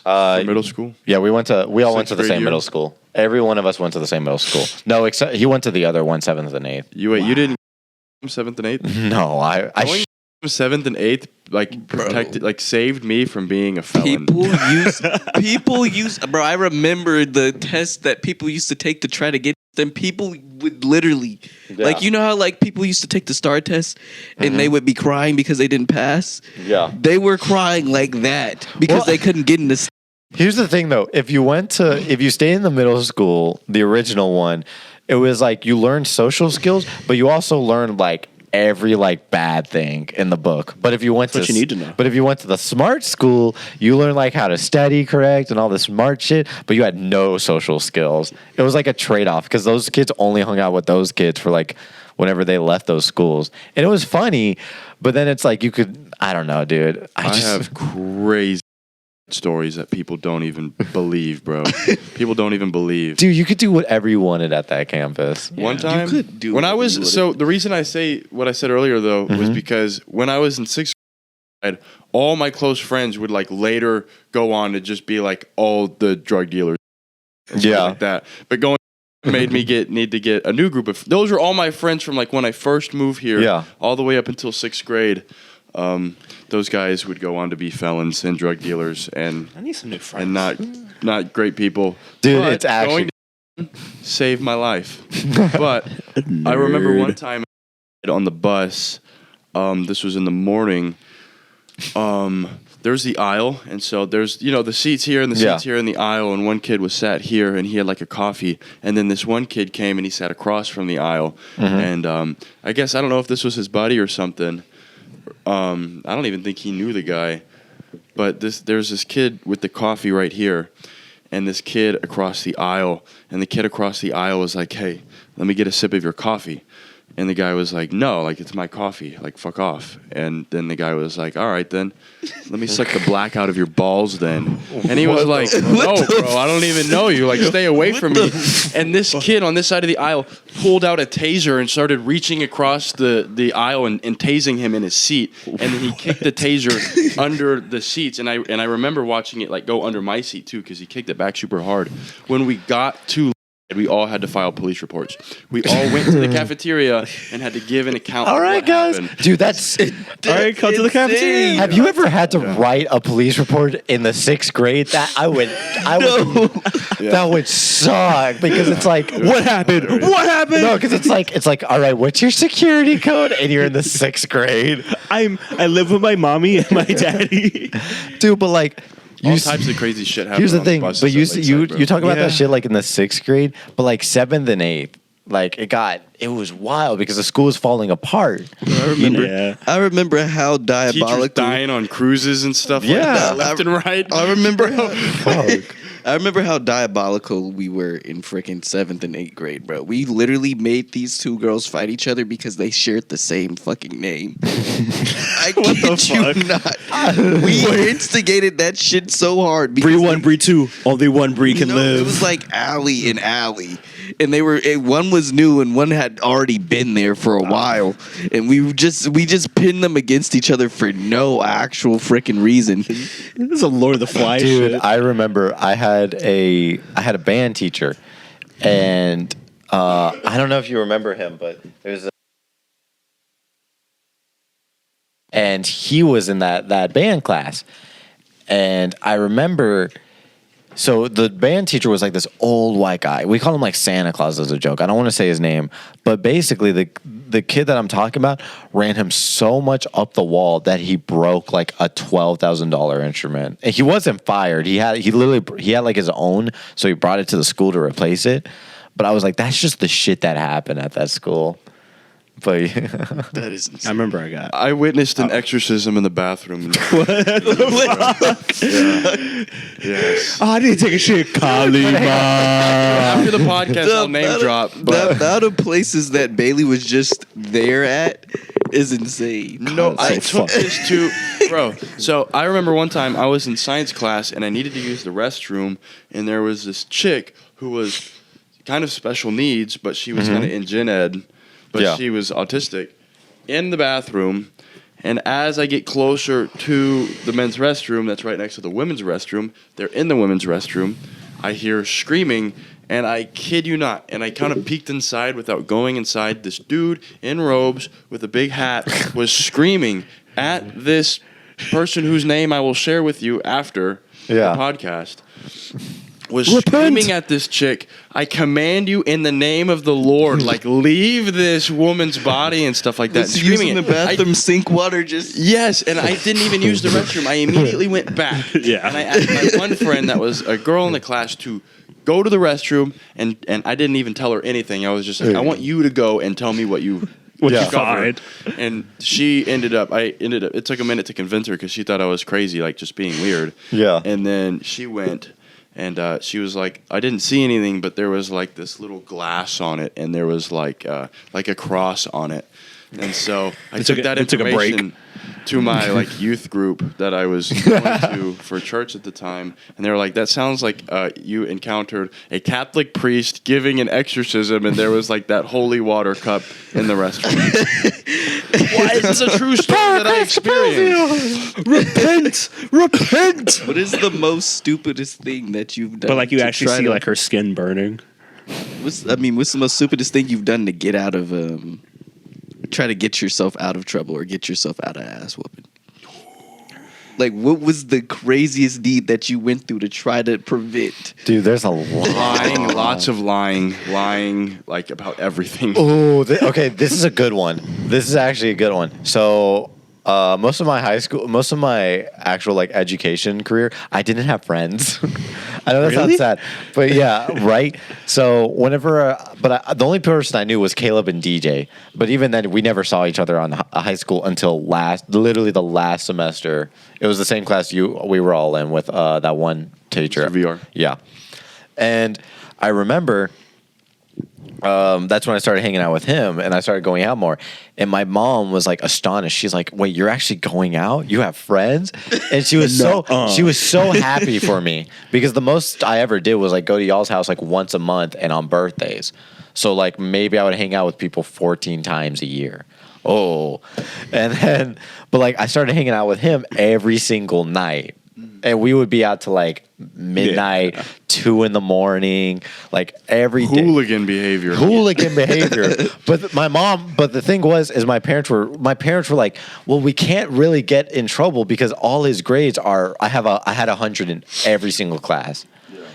Middle school. Yeah, we all went to the Sixth same grade year? middle school. Every one of us went to the same middle school. No, except he went to the other one, 7th and 8th. You didn't 7th and 8th? No, I Going 7th and 8th like protected, like saved me from being a felon. People use, bro. I remember the test that people used to take to try to get them. People would literally, like, you know how like people used to take the STAR test and they would be crying because they didn't pass. Yeah. They were crying like that because Well, they couldn't get in this. Here's the thing though, if you stayed in the middle school, the original one, it was like you learned social skills, but you also learned like every like bad thing in the book. But if you went That's what you need to know. But if you went to the smart school, you learned like how to study correct and all the smart shit, but you had no social skills. It was like a trade-off because those kids only hung out with those kids for like whenever they left those schools. And it was funny, but then it's like I don't know, dude. I have crazy stories that people don't even believe, bro. People don't even believe. Dude, you could do whatever you wanted at that campus. One You time, could do when I whatever was you wanted. so the reason I say what I said earlier though was because when I was in 6th grade, all my close friends would like later go on to just be like all the drug dealers, and stuff Yeah. like that. But going made me need to get a new group of. Those are all my friends from like when I first moved here, Yeah. all the way up until 6th grade. Those guys would go on to be felons and drug dealers and I need some new friends. and not great people. Dude, But it's actually going to saved my life. But I remember one time on the bus. This was in the morning. There's the aisle, and so there's the seats here and the seats here in the aisle, and one kid was sat here and he had like a coffee, and then this one kid came and he sat across from the aisle, and I guess I don't know if this was his buddy or something. I don't even think he knew the guy, but there's this kid with the coffee right here, and this kid across the aisle, and the kid across the aisle was like, "Hey, let me get a sip of your coffee." And the guy was like, "No, like it's my coffee, like fuck off." And then the guy was like, "All right, then, let me suck the black out of your balls, then." And he was like, "No, bro, I don't even know you. Like, stay away from me." And this kid on this side of the aisle pulled out a taser and started reaching across the aisle and tasing him in his seat. And then he kicked the taser under the seats. And I remember watching it like go under my seat too because he kicked it back super hard. When we got to we all had to file police reports. We all went to the cafeteria and had to give an account. All of right, what guys. happened. Dude, that's. All right, come to the cafeteria. Have you ever had to write a police report in the 6th grade? That that would suck because it's like, What happened? What happened? no, because it's like, all right, what's your security code? And you're in the 6th grade, I live with my mommy and my daddy. dude. But like, All you types of crazy shit happened. here's the on thing. buses But at Lakeside, bro. you talk about Yeah. that shit like in the 6th grade, but like 7th and 8th. Like it was wild because the school was falling apart. I remember how Teachers diabolical. dying on cruises and stuff like Yeah. that, left and right. I remember how. Fuck. I remember how diabolical we were in freaking 7th and 8th grade, bro. We literally made these two girls fight each other because they shared the same fucking name. I kid you not. We instigated that shit so hard. Bree 1, Bree 2. Only one Bree can live. It was like Allie and Allie. And they were one was new and one had already been there for a while. And we just pinned them against each other for no actual freaking reason. This is a Lord of the Flies Dude, shit. I remember I had a band teacher, and I don't know if you remember him, but and he was in that band class, and I remember. So the band teacher was like this old white guy. We called him like Santa Claus as a joke. I don't want to say his name, but basically the kid that I'm talking about ran him so much up the wall that he broke like a $12,000 instrument. And he wasn't fired. He had like his own, so he brought it to the school to replace it. But I was like, that's just the shit that happened at that school. But That is I insane. remember I got. I witnessed an exorcism in the bathroom. Yes. Oh, I need to take a shit, Kalima. After the podcast, I'll name drop. The But amount of places that Bailey was just there at is insane. no, I so took this to, bro. So I remember one time I was in science class and I needed to use the restroom, and there was this chick who was kind of special needs, but she was kind of in gen ed, but she was autistic, in the bathroom. And as I get closer to the men's restroom that's right next to the women's restroom, they're in the women's restroom, I hear screaming, and I kid you not, and I kind of peeked inside without going inside. This dude in robes with a big hat was screaming at this person whose name I will share with you after the podcast. Was screaming at this chick, I command you in the name of the Lord, like leave this woman's body and stuff like that. Was Screaming using the bathroom sink water just... Yes, and I didn't even use the restroom. I immediately went back. Yeah. And I asked my one friend that was a girl in the class to go to the restroom, and I didn't even tell her anything. I was just like, I want you to go and tell me what you discovered. And she ended up, it took a minute to convince her because she thought I was crazy, like just being weird. Yeah. And then she went... And she was like, I didn't see anything, but there was like this little glass on it, and there was like a cross on it. And so I took that information to my like youth group that I was going to for church at the time, and they were like, "That sounds like you encountered a Catholic priest giving an exorcism, and there was like that holy water cup in the restroom." Why is this a true story that I experienced? Repent. What is the most stupidest thing that you've done? But like you to actually try see to- like her skin burning. What's the most stupidest thing you've done to get out of try to get yourself out of trouble or get yourself out of ass whooping? Like, what was the craziest deed that you went through to try to prevent? dude, there's a lot. Lying, lots of lying like about everything. Oh, okay. This is a good one. This is actually a good one. So, most of my actual like education career, I didn't have friends. I know that sounds sad, but yeah, right. So whenever, the only person I knew was Caleb and DJ. But even then, we never saw each other on high school until literally the last semester. It was the same class we were all in with that one teacher. Xavier. Yeah, and I remember. That's when I started hanging out with him, and I started going out more. And my mom was like astonished. She's like, "Wait, you're actually going out? You have friends?" And she was she was so happy for me because the most I ever did was like go to y'all's house like once a month and on birthdays. So like maybe I would hang out with people 14 times a year. Oh, and then but like I started hanging out with him every single night. And we would be out to like midnight, 2 a.m, like every day. Hooligan behavior. But the thing was, is my parents were like, well, we can't really get in trouble because all his grades are, I had 100 in every single class.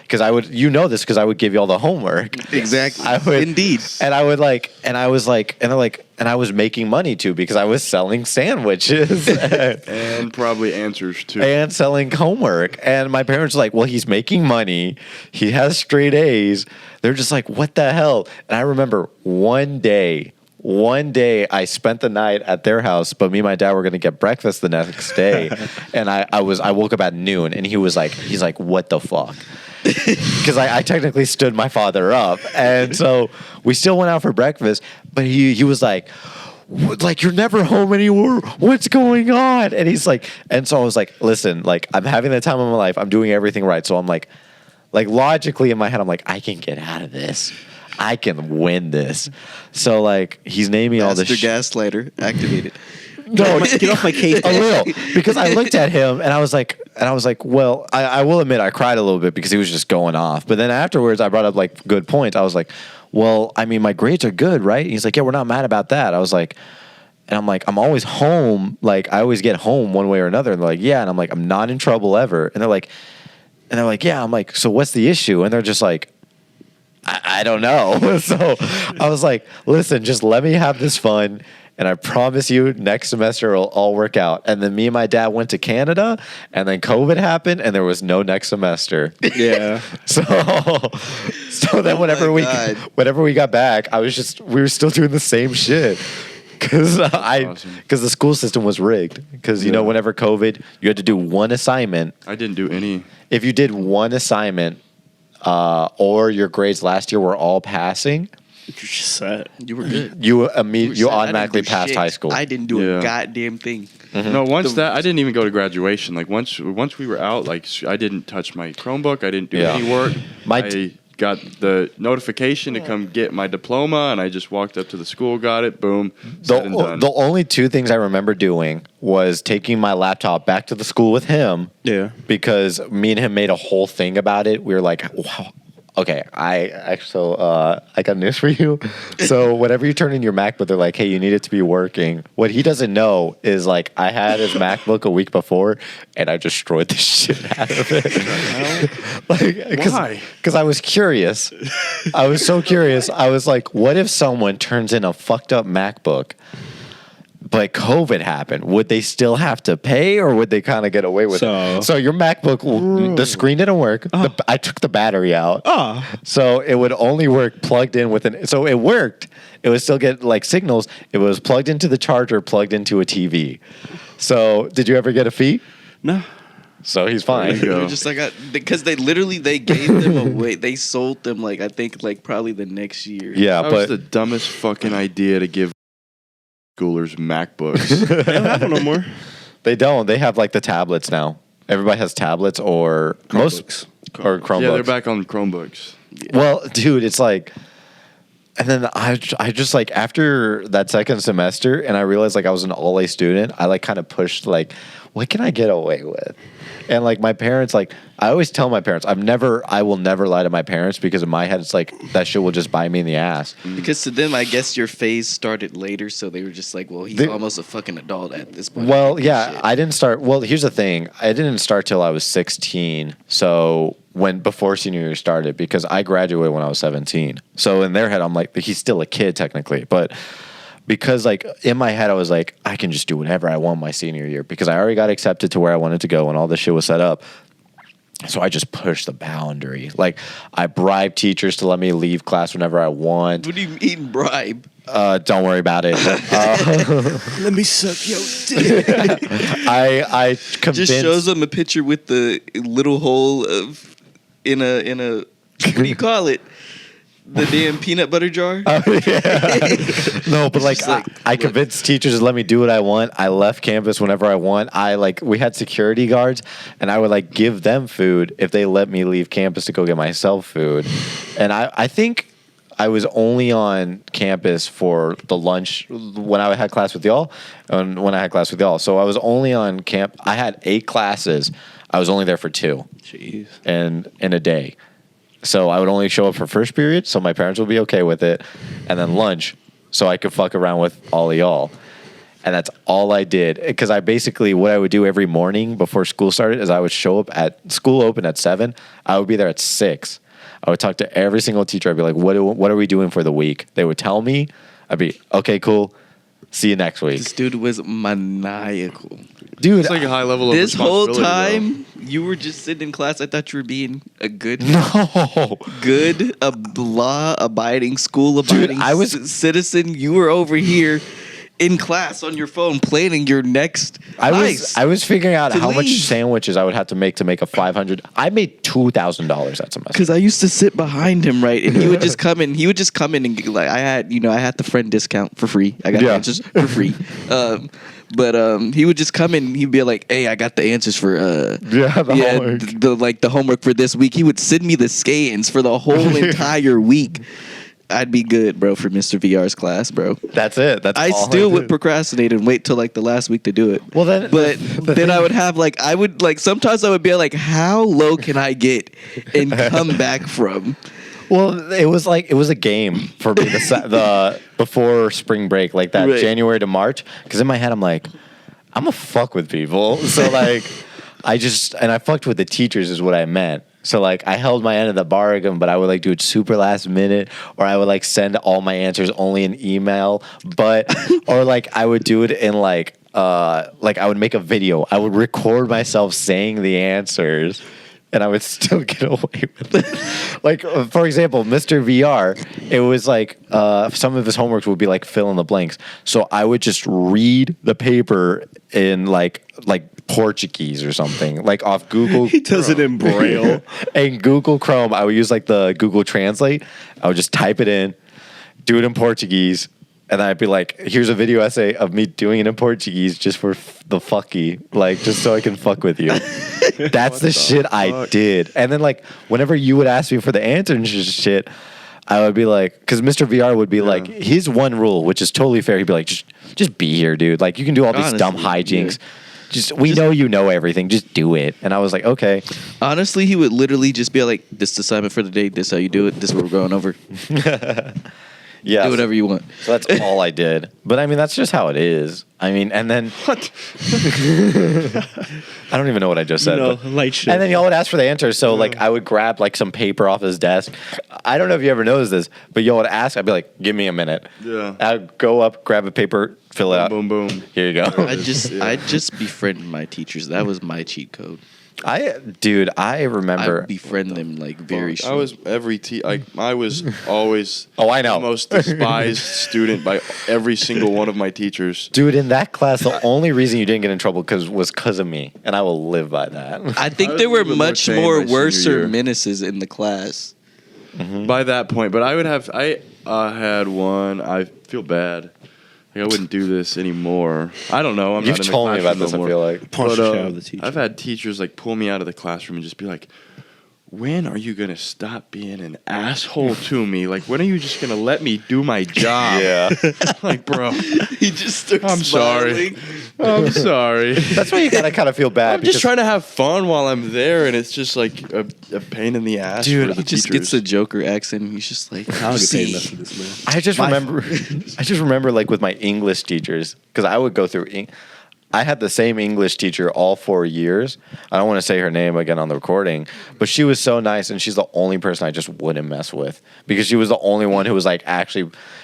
because I would, you know this, because I would give you all the homework. Exactly. I would Indeed. and I would and I was like, and they're like, and I was making money too because I was selling sandwiches And probably answers too. and selling homework. And my parents were like, well, he's making money. He has straight A's. They're just like, what the hell? And I remember one day I spent the night at their house, but me and my dad were going to get breakfast the next day. And I woke up at noon, and he's like, what the fuck? Because I technically stood my father up. And so we still went out for breakfast, but he was like, you're never home anymore. What's going on? And he's like, and so I was like, listen, like, I'm having the time of my life. I'm doing everything right. So I'm like logically in my head, I'm like, I can get out of this. I can win this. So like, he's naming all this gaslighter activated. No, Get off my case. a little, because I looked at him and I was like, well, I will admit I cried a little bit because he was just going off. But then afterwards, I brought up like good points. I was like, well, I mean, my grades are good, right? And he's like, yeah, we're not mad about that. I was like, and I'm like, I'm always home. Like, I always get home one way or another. And they're like, yeah. And I'm like, I'm not in trouble ever. And they're like, yeah. I'm like, so what's the issue? And they're just like, I don't know. So I was like, listen, just let me have this fun. And I promise you next semester it'll all work out. And then me and my dad went to Canada, and then COVID happened, and there was no next semester. Yeah. So then whenever we got back, we were still doing the same shit. Because the school system was rigged. Because, you know, whenever COVID, you had to do one assignment. I didn't do any. If you did one assignment, or your grades last year were all passing, You're just set. You were good. you automatically passed high school. I didn't do a goddamn thing. No, I didn't even go to graduation. Like once we were out, like I didn't touch my Chromebook. I didn't do any work. I got the notification to come get my diploma, and I just walked up to the school, got it, boom, said and done. The only two things I remember doing was taking my laptop back to the school with him. Yeah. Because me and him made a whole thing about it. We were like, wow. Okay, I got news for you. So whenever you turn in your MacBook, they're like, hey, you need it to be working. What he doesn't know is like I had his MacBook a week before, and I destroyed the shit out of it. Why? Because I was curious. I was so curious. I was like, what if someone turns in a fucked up MacBook, but COVID happened? Would they still have to pay, or would they kind of get away with it? So your MacBook, the screen didn't work. I took the battery out. So it would only work plugged in with so it worked. It would still get like signals. It was plugged into the charger, plugged into a TV. So did you ever get a fee? No. So he's fine. You're just like, because they gave them away. They sold them I think probably the next year. Yeah, That was the dumbest fucking idea to give schoolers MacBooks. They don't have them no more. They don't. They have like the tablets now. Everybody has tablets or Chromebooks. or Chromebooks. Yeah, they're back on Chromebooks. Well, dude, it's like, and then I just like after that second semester, and I realized like I was an all A student. I like kind of pushed like, what can I get away with? And like my parents, like I always tell my parents, I will never lie to my parents, because in my head it's like that shit will just bite me in the ass. Because to them, I guess your phase started later, so they were just like, well, he's almost a fucking adult at this point. Well, yeah, I didn't start. Well, here's the thing, I didn't start till I was 16. So before senior year started, because I graduated when I was 17. So in their head, I'm like, he's still a kid technically, but. Because like in my head, I was like, I can just do whatever I want my senior year, because I already got accepted to where I wanted to go and all this shit was set up. So I just pushed the boundary. Like I bribed teachers to let me leave class whenever I want. What do you mean bribe? Don't worry about it. Let me suck your dick. I convinced. Just shows them a picture with the little hole in a what do you call it? The damn peanut butter jar? No, but like I convinced teachers to let me do what I want. I left campus whenever I want. We had security guards, and I would like give them food if they let me leave campus to go get myself food. And I think I was only on campus for the lunch when I had class with y'all, and when I had class with y'all. So I was only on camp. I had 8 classes. I was only there for 2. Jeez. And in a day. So I would only show up for first period, so my parents would be okay with it, and then lunch, so I could fuck around with all of y'all. And that's all I did. Because I basically, what I would do every morning before school started is I would show up at school open at 7. I would be there at 6. I would talk to every single teacher. I'd be like, what are we doing for the week? They would tell me. I'd be, okay, cool. See you next week. This dude was maniacal. Dude, It's like a high level of This whole responsibility, time, you were just sitting in class. I thought you were being a good, no. good, law-abiding, school-abiding Dude, I was- citizen. You were over here in class on your phone planning your next heist. I was figuring out to how much leave. sandwiches I would have to make a 500. I made $2,000 that semester. Because I used to sit behind him, right, and he would just come in. He would just come in and like I had the friend discount for free. I got the Yeah. answers for free. But he would just come in. And he'd be like, "Hey, I got the answers for homework. the homework for this week." He would send me the scans for the whole entire week. I'd be good, bro, for Mr. VR's class, bro. That's it. That's I all still did. would procrastinate and wait till like the last week to do it. Well, then- but the then I thing- would have sometimes I would be like, how low can I get and come back from? Well, it was a game for me the before spring break, like that Right. January to March. Because in my head, I'm like, I'm a fuck with people. So like, I fucked with the teachers is what I meant. So like, I held my end of the bargain, but I would like do it super last minute, or I would like send all my answers only in email, or like I would do it in like I would make a video. I would record myself saying the answers. And I would still get away with it. Like, for example, Mr. VR, it was like some of his homeworks would be like fill in the blanks. So I would just read the paper in like Portuguese or something, like off Google. He does it in Braille. In Google Chrome, I would use like the Google Translate. I would just type it in, do it in Portuguese. And I'd be like, here's a video essay of me doing it in Portuguese just for the fucky, like just so I can fuck with you. That's the shit I did. And then like whenever you would ask me for the answer and shit, I would be like, because Mr. VR would be like, his one rule, which is totally fair. He'd be like, just be here, dude. Like you can do all these dumb Honestly, hijinks. We know you know everything. Just do it. And I was like, okay. Honestly, he would literally just be like, this is the assignment for the day. This is how you do it. This is what we're going over. Yeah. Do whatever you want. So that's all I did. But I mean, that's just how it is. I mean, and then What? I don't even know what I just said. No, but- light shit. And then y'all would ask for the answers. So like I would grab like some paper off his desk. I don't know if you ever noticed this, but y'all would ask. I'd be like, give me a minute. Yeah. I'd go up, grab a paper, fill it out. Boom, boom. Here you go. I just befriend my teachers. That was my cheat code. I I remember. befriend them like very I soon. was I was always Oh, I know. the most despised student by every single one of my teachers. Dude, in that class, the only reason you didn't get in trouble was because of me, and I will live by that. I think I was there a were little bit more much tame more my senior worser year. menaces in the class. By that point, but I had one. I feel bad. Like I wouldn't do this anymore. I don't know. I'm You've not in the told me about classroom this. no I more. feel like. Punch But, the shit out of the teacher. I've had teachers like pull me out of the classroom and just be like, when are you gonna stop being an asshole to me? Like, when are you just gonna let me do my job? Yeah. Like, bro, He just starts I'm sorry. I'm sorry. That's why you gotta kind of feel bad. I'm just trying to have fun while I'm there, and it's just like a pain in the ass. Dude, for the He just teachers. gets the Joker accent. He's just like, I don't get paid "See." enough for this, man. I just remember like with my English teachers, because I would go through. I had the same English teacher all 4 years. I don't want to say her name again on the recording, but she was so nice, and she's the only person I just wouldn't mess with because she was the only one who was like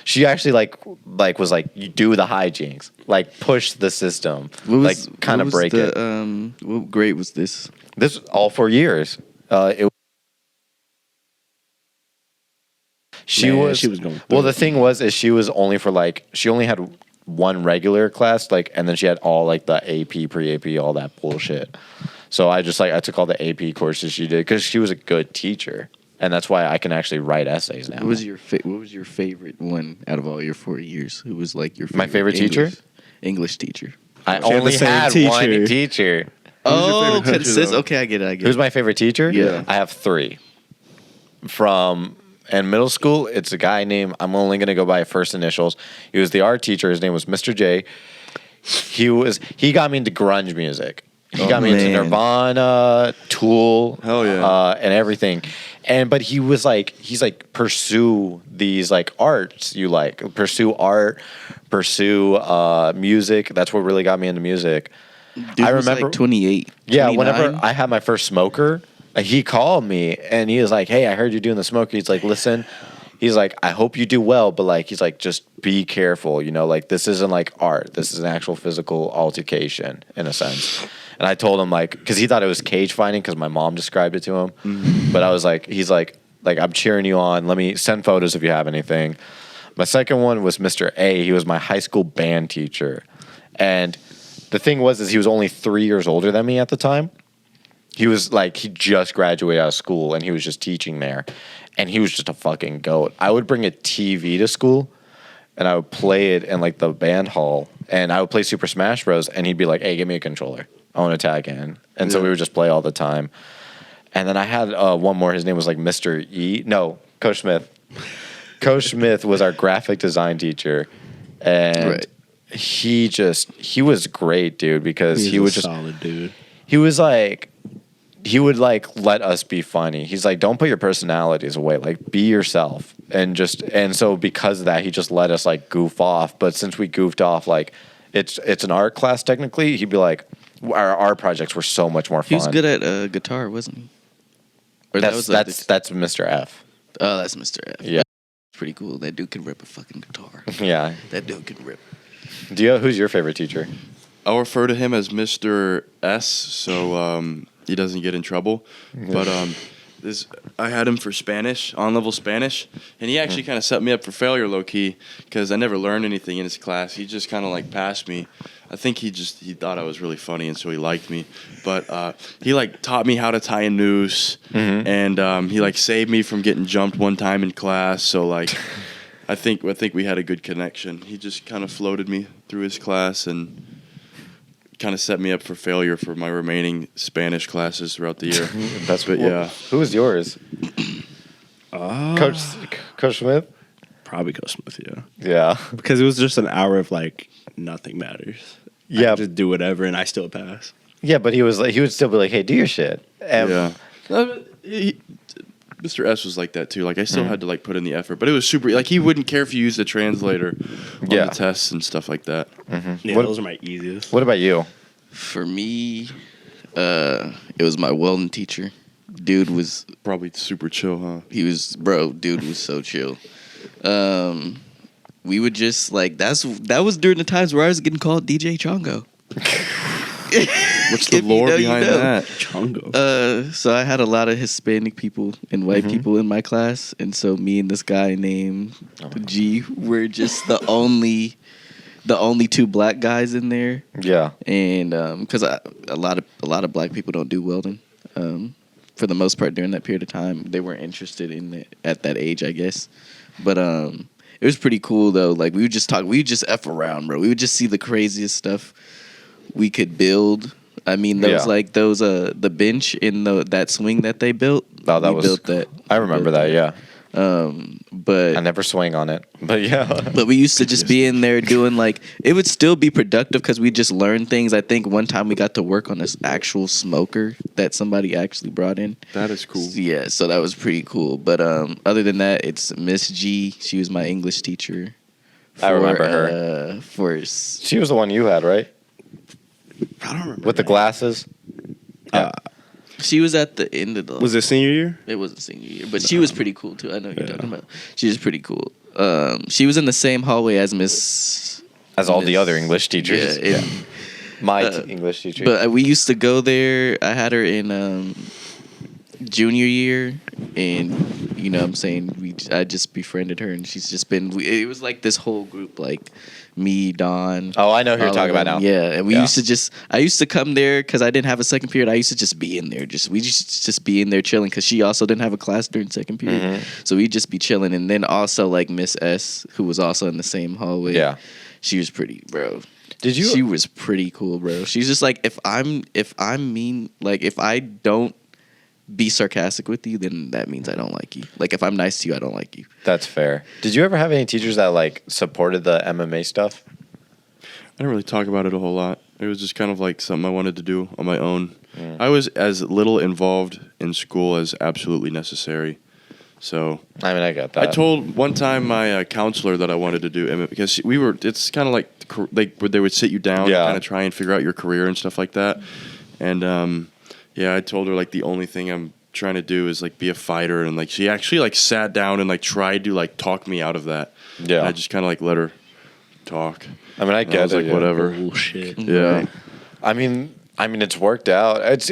she actually was like you do the hijinks, like push the system, like kind of break it. What grade was this? This all 4 years. She Man, was she was going well. through The it. thing was, is she was only for like she only had one regular class, like, and then she had all like the AP, pre-AP, all that bullshit. So I just I took all the AP courses she did because she was a good teacher, and that's why I can actually write essays now. What was your favorite one out of all your 4 years? Who was like your My favorite teacher? English teacher. I She had the only same had teacher. one teacher. Oh, favorite teacher, though? Okay, I get it. Who's my favorite teacher? Yeah. I have 3. In middle school, it's a guy named, I'm only going to go by first initials. He was the art teacher. His name was Mr. J. He got me into grunge music. He got me into man. Nirvana, Tool, Hell yeah. and everything. But he was like, he's like, pursue these like arts you like, pursue art, pursue music. That's what really got me into music. Dude I was remember like 28. Yeah, 29. whenever I had my first smoker, he called me and he was like, "Hey, I heard you're doing the smoker." He's like, "Listen," he's like, "I hope you do well, but like, he's like, just be careful. You know, like this isn't like art. This is an actual physical altercation in a sense." And I told him like, because he thought it was cage fighting because my mom described it to him. But I was like, he's like I'm cheering you on. Let me send photos if you have anything. My second one was Mr. A. He was my high school band teacher, and the thing was, is he was only 3 years older than me at the time. He was like, he just graduated out of school and he was just teaching there. And he was just a fucking goat. I would bring a TV to school and I would play it in like the band hall and I would play Super Smash Bros. And he'd be like, "Hey, give me a controller. I want to tag in." And so we would just play all the time. And then I had one more. His name was like Mr. E. No, Coach Smith. Coach Smith was our graphic design teacher. And he was great, dude, because he was just solid dude. He was like, he would like let us be funny. He's like, "Don't put your personalities away. Like, be yourself." And so because of that, he just let us like goof off. But since we goofed off, like it's an art class technically, he'd be like, our art projects were so much more fun. He was good at guitar, wasn't he? Or That's Mr. F. Oh, that's Mr. F. Yeah. Pretty cool. That dude can rip a fucking guitar. Yeah. That dude can rip. Who's your favorite teacher? I'll refer to him as Mr. S, so he doesn't get in trouble. But I had him for Spanish, on-level Spanish, and he actually kind of set me up for failure, low-key, because I never learned anything in his class. He just kind of, like, passed me. I think he thought I was really funny, and so he liked me. But he, like, taught me how to tie a noose, and he, like, saved me from getting jumped one time in class. So, like, I think we had a good connection. He just kind of floated me through his class and kind of set me up for failure for my remaining Spanish classes throughout the year. Who was yours? Coach Smith? Probably Coach Smith, yeah. Yeah. Because it was just an hour of like nothing matters. Yeah. I could just do whatever and I still pass. Yeah, but he would still be like, "Hey, do your shit." Yeah. Mr. S was like that too. Like I still had to like put in the effort, but it was super. Like he wouldn't care if you used the translator on the tests and stuff like that. Yeah, those are my easiest. What about you? For me, it was my welding teacher. Dude was Probably super chill, huh? Dude was so chill. We would just like that was during the times where I was getting called DJ Chongo. What's the lore behind that? Chongo. So I had a lot of Hispanic people and white people in my class, and so me and this guy named G were just the only two black guys in there. Yeah. And because a lot of black people don't do welding. For the most part, during that period of time, they weren't interested in it at that age, I guess. But it was pretty cool though. Like we would just F around, bro. We would just see the craziest stuff we could build. I mean, there was like the bench in that swing that they built. Oh, we built that. I remember that. Yeah. But I never swing on it. But yeah. But we used to just be in there doing like, it would still be productive because we just learned things. I think one time we got to work on this actual smoker that somebody actually brought in. That is cool. Yeah, so that was pretty cool. But other than that, it's Miss G. She was my English teacher. I remember her. She was the one you had, right? I don't remember. With the glasses? Yeah. She was at the end of the... Was it senior year? It wasn't senior year, but she was pretty cool too. I know what you're talking about. She was pretty cool. She was in the same hallway as all the other English teachers. Yeah. English teacher. But we used to go there. I had her in junior year, and you know what I'm saying, I just befriended her, and she's just been... It was like this whole group, like me, Don. Oh, I know who you're talking about now. Yeah, and I used to come there because I didn't have a second period. I used to just be in there. We just be in there chilling because she also didn't have a class during second period. So we'd just be chilling. And then also like Miss S, who was also in the same hallway. Yeah. She was pretty, bro. She was pretty cool, bro. She's just like, if I'm mean, like if I don't be sarcastic with you, then that means I don't like you. Like if I'm nice to you, I don't like you. That's fair. Did you ever have any teachers that like supported the MMA stuff? I didn't really talk about it a whole lot. It was just kind of like something I wanted to do on my own. I was as little involved in school as absolutely necessary. So I mean, I get that. I told one time my counselor that I wanted to do MMA because it's kind of like where they would sit you down and kind of try and figure out your career and stuff like that. And I told her like the only thing I'm trying to do is like be a fighter, and like she actually like sat down and like tried to like talk me out of that. Yeah. And I just kind of like let her talk. I mean, I And get I was it. like, yeah. whatever. Bullshit. Yeah. I mean, it's worked out. It's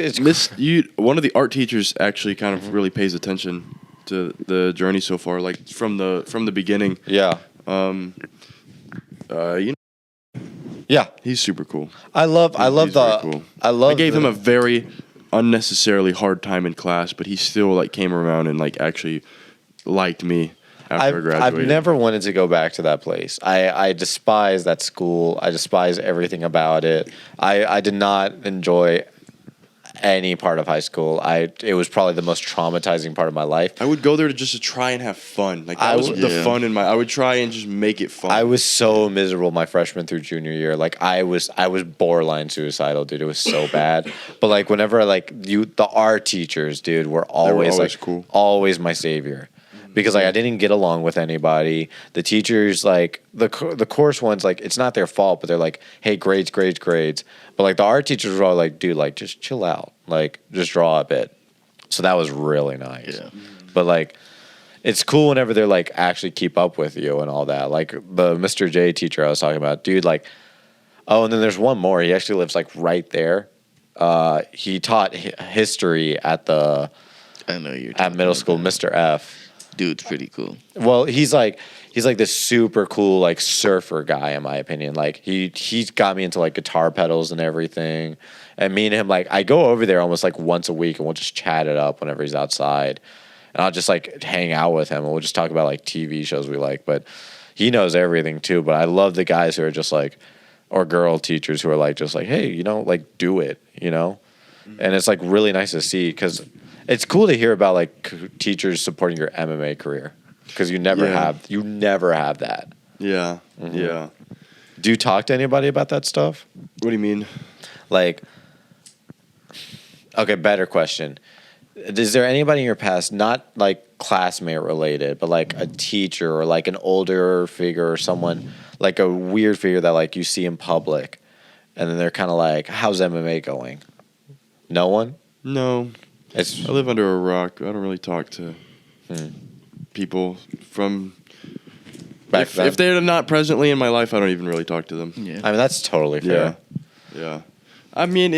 One of the art teachers actually kind of really pays attention to the journey so far, like from the beginning. yeah. Yeah. He's super cool. I love He's the very cool. I gave him a very unnecessarily hard time in class, but he still like came around and like actually liked me after I graduated. I've never wanted to go back to that place. I despise that school. I despise everything about it. I did not enjoy any part of high school. It was probably the most traumatizing part of my life. I would go there to try and have fun. Like that was the fun in I would try and just make it fun. I was so miserable my freshman through junior year. Like I was borderline suicidal, dude. It was so bad. But like whenever the art teachers, dude, were always like cool. Always my savior. Because like I didn't get along with anybody. The teachers, like the course ones, like it's not their fault, but they're like, hey, grades. But like the art teachers were all like, dude, like just chill out, like just draw a bit. So that was really nice. Yeah. But like, it's cool whenever they're like actually keep up with you and all that. Like the Mr. J teacher I was talking about, dude. Like, oh, and then there's one more. He actually lives like right there. He taught history at I know you're at middle school. Mr. F. Dude's pretty cool. Well, he's like this super cool like surfer guy in my opinion. Like he's got me into like guitar pedals and everything. And me and him, like I go over there almost like once a week and we'll just chat it up whenever he's outside. And I'll just like hang out with him and we'll just talk about like TV shows we like. But he knows everything too. But I love the guys who are just like, or girl teachers who are like just like, hey, like do it, And it's like really nice to see because it's cool to hear about like teachers supporting your MMA career because you never have that. Yeah. Mm-hmm. Yeah. Do you talk to anybody about that stuff? What do you mean? Like, okay, better question. Is there anybody in your past, not like classmate related, but like a teacher or like an older figure or someone, like a weird figure that like you see in public and then they're kind of like, how's MMA going? No one? No. I live under a rock. I don't really talk to people from Back then? if they're not presently in my life, I don't even really talk to them. Yeah. I mean, that's totally fair. Yeah. I mean,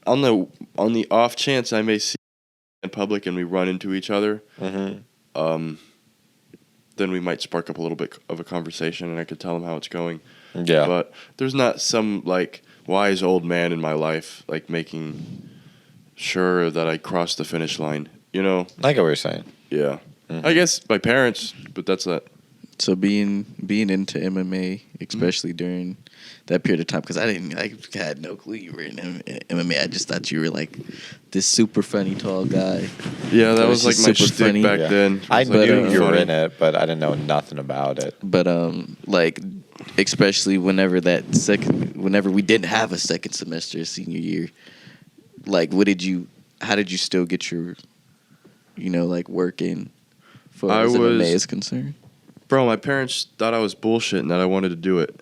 on the off chance I may see in public and we run into each other, then we might spark up a little bit of a conversation and I could tell them how it's going. Yeah. But there's not some like wise old man in my life like making sure that I cross the finish line. I get what you're saying. Yeah. I guess my parents, but that's that. So being into MMA, especially during that period of time, because I had no clue you were in MMA. I just thought you were like this super funny tall guy. Yeah, that It was was like my just super shtick funny. back Yeah. then. I It was, like, knew you were funny. in it, but I didn't know nothing about it. But like especially whenever we didn't have a second semester senior year, like how did you still get your like work in for as MMA is concerned? Bro, my parents thought I was bullshit and that I wanted to do it.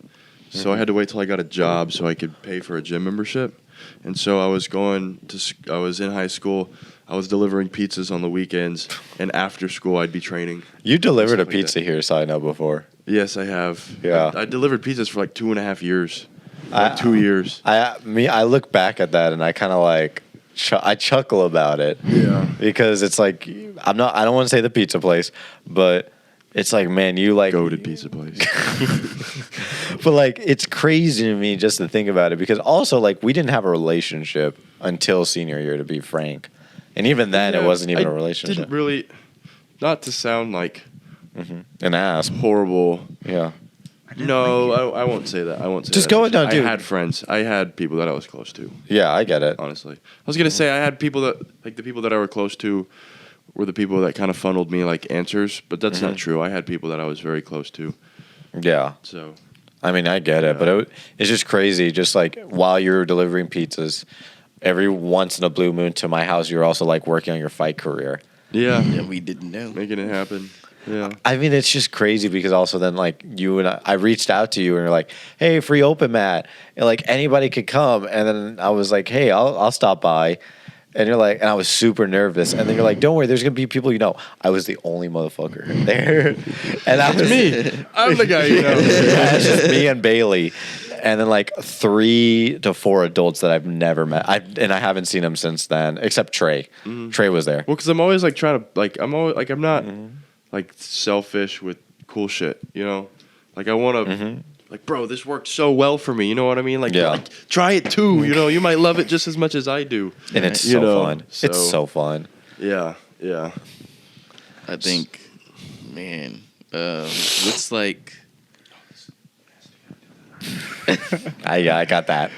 So I had to wait till I got a job so I could pay for a gym membership. And so I was in high school. I was delivering pizzas on the weekends, and after school I'd be training. You delivered a Stuff like pizza here, so I know before. Yes, I have. Yeah. I delivered pizzas for like 2.5 years. 2 years. I look back at that and I kind of like I chuckle about it. Yeah. Because it's like I don't want to say the pizza place, but it's like, man, you like Go to pizza place. But like it's crazy to me just to think about it because also like we didn't have a relationship until senior year, to be frank. And even then it wasn't even a relationship. Didn't really, not to sound like An ass. horrible. Yeah. No, I won't say that. I won't say Just that. go it down, dude. I had friends. I had people that I was close to. Yeah, I get it. Honestly, I was gonna say I had people that like the people that I were close to were the people that kind of funneled me like answers, but that's not true. I had people that I was very close to. Yeah. So I mean, I get it, but it's just crazy. Just like while you're delivering pizzas, every once in a blue moon to my house, you're also like working on your fight career. Yeah. And we didn't know. Making it happen. Yeah. I mean, it's just crazy because also then like you and I reached out to you and you're like, hey, free open mat, and like anybody could come, and then I was like, hey, I'll stop by, and you're like, and I was super nervous, and then you're like, don't worry, there's gonna be people you know. I was the only motherfucker there, and that was Me. I'm the guy you know. It's just me and Bailey. And then like 3 to 4 adults that I've never met. I haven't seen them since then, except Trey. Trey was there. Well, because I'm always like trying to I'm always like I'm not like selfish with cool shit, you know. Like I want to like, bro, this worked so well for me. You know what I mean? Like, Yeah. like, try it too. You know, you might love it just as much as I do. And it's You so know, fun. so- It's so fun. Yeah, yeah. I think, man, what's like. I got that.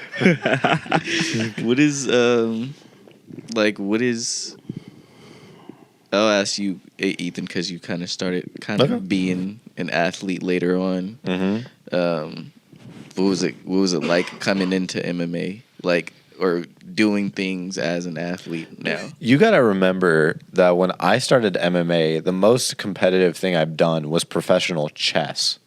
What is like what is I'll ask you, Ethan, because you kind of started Okay. being an athlete later on. Mm-hmm. What was it like coming into MMA, like, or doing things as an athlete now? You got to remember that when I started MMA, the most competitive thing I've done was professional chess.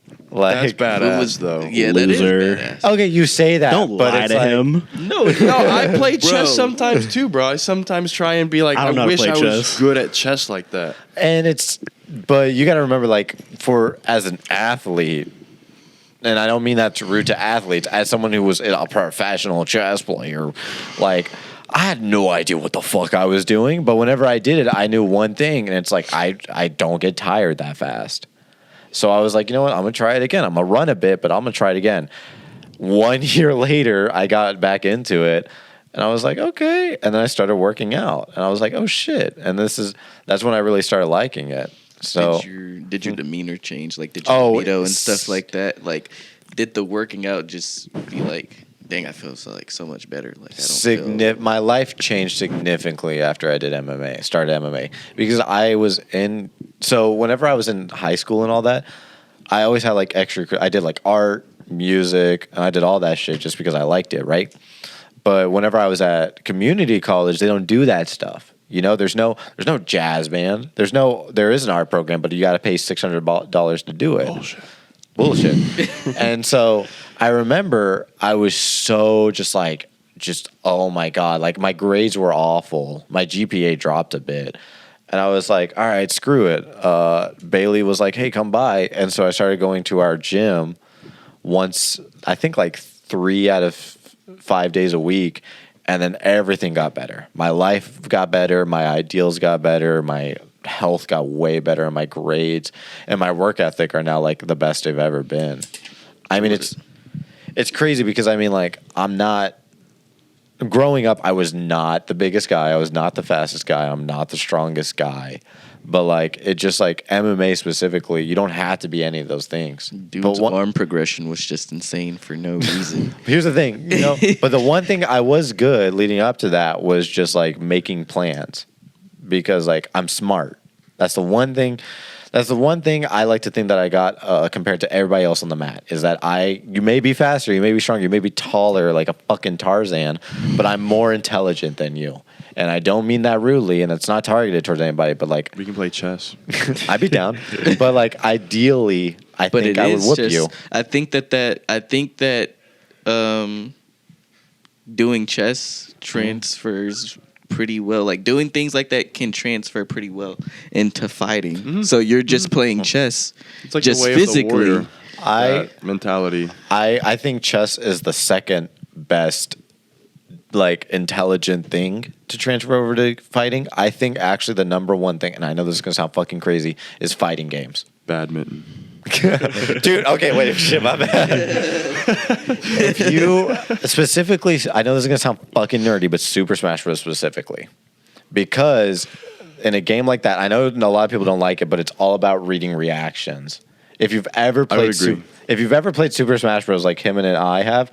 That's Like, badass, though. Yeah, Loser. that is badass. okay, you say that, Don't but lie it's to like, him. No, No, I play Bro. chess sometimes too, bro. I sometimes try and be like, I I don't know how to wish play I was chess. good at chess like that. And it's, but you got to remember, like, for as an athlete, and I don't mean that to rude to athletes, as someone who was a professional chess player, like, I had no idea what the fuck I was doing, but whenever I did it, I knew one thing, and it's like, I don't get tired that fast. So I was like, you know what, I'm going to try it again. I'm going to run a bit, but I'm going to try it again. 1 year later, I got back into it, and I was like, okay. And then I started working out, and I was like, oh shit. And that's when I really started liking it. So did your demeanor change? Like, did you Oh, libido and it's- stuff like that? Like, did the working out just be like, dang, I feel so much better. Like, I don't feel. my life changed significantly after I did MMA, started MMA, because so whenever I was in high school and all that, I always had like I did like art, music, and I did all that shit just because I liked it, right? But whenever I was at community college, they don't do that stuff. You know, there's no jazz band. There is an art program, but you got to pay $600 to do it. Bullshit. And so I remember I was so just oh my God, like my grades were awful. My GPA dropped a bit. And I was like, all right, screw it. Bailey was like, hey, come by. And so I started going to our gym once, I think like 3 out of 5 days a week. And then everything got better. My life got better. My ideals got better. My health got way better. And my grades and my work ethic are now like the best they've ever been. I mean, it's crazy because I mean, like, growing up, I was not the biggest guy. I was not the fastest guy. I'm not the strongest guy. But like, it just like MMA specifically, you don't have to be any of those things. Dude's arm progression was just insane for no reason. Here's the thing, you know, but the one thing I was good leading up to that was just like making plans because like I'm smart. That's the one thing I like to think that I got compared to everybody else on the mat is that you may be faster, you may be stronger, you may be taller like a fucking Tarzan, but I'm more intelligent than you. And I don't mean that rudely, and it's not targeted towards anybody, but like We can play chess. I'd be down. But like ideally, I think I would whoop you. I think that doing chess transfers pretty well. Like doing things like that can transfer pretty well into fighting. So you're just playing chess, It's like just the way physically. of the warrior. I That mentality. I think chess is the second best like intelligent thing to transfer over to fighting. I think actually the number one thing, and I know this is gonna sound fucking crazy, is fighting games. Badminton. Dude, okay, wait, shit, my bad. If you specifically, I know this is gonna sound fucking nerdy, but Super Smash Bros. Specifically, because in a game like that, I know a lot of people don't like it, but it's all about reading reactions. If you've ever I would played, agree. Super Smash Bros. Like him and I have,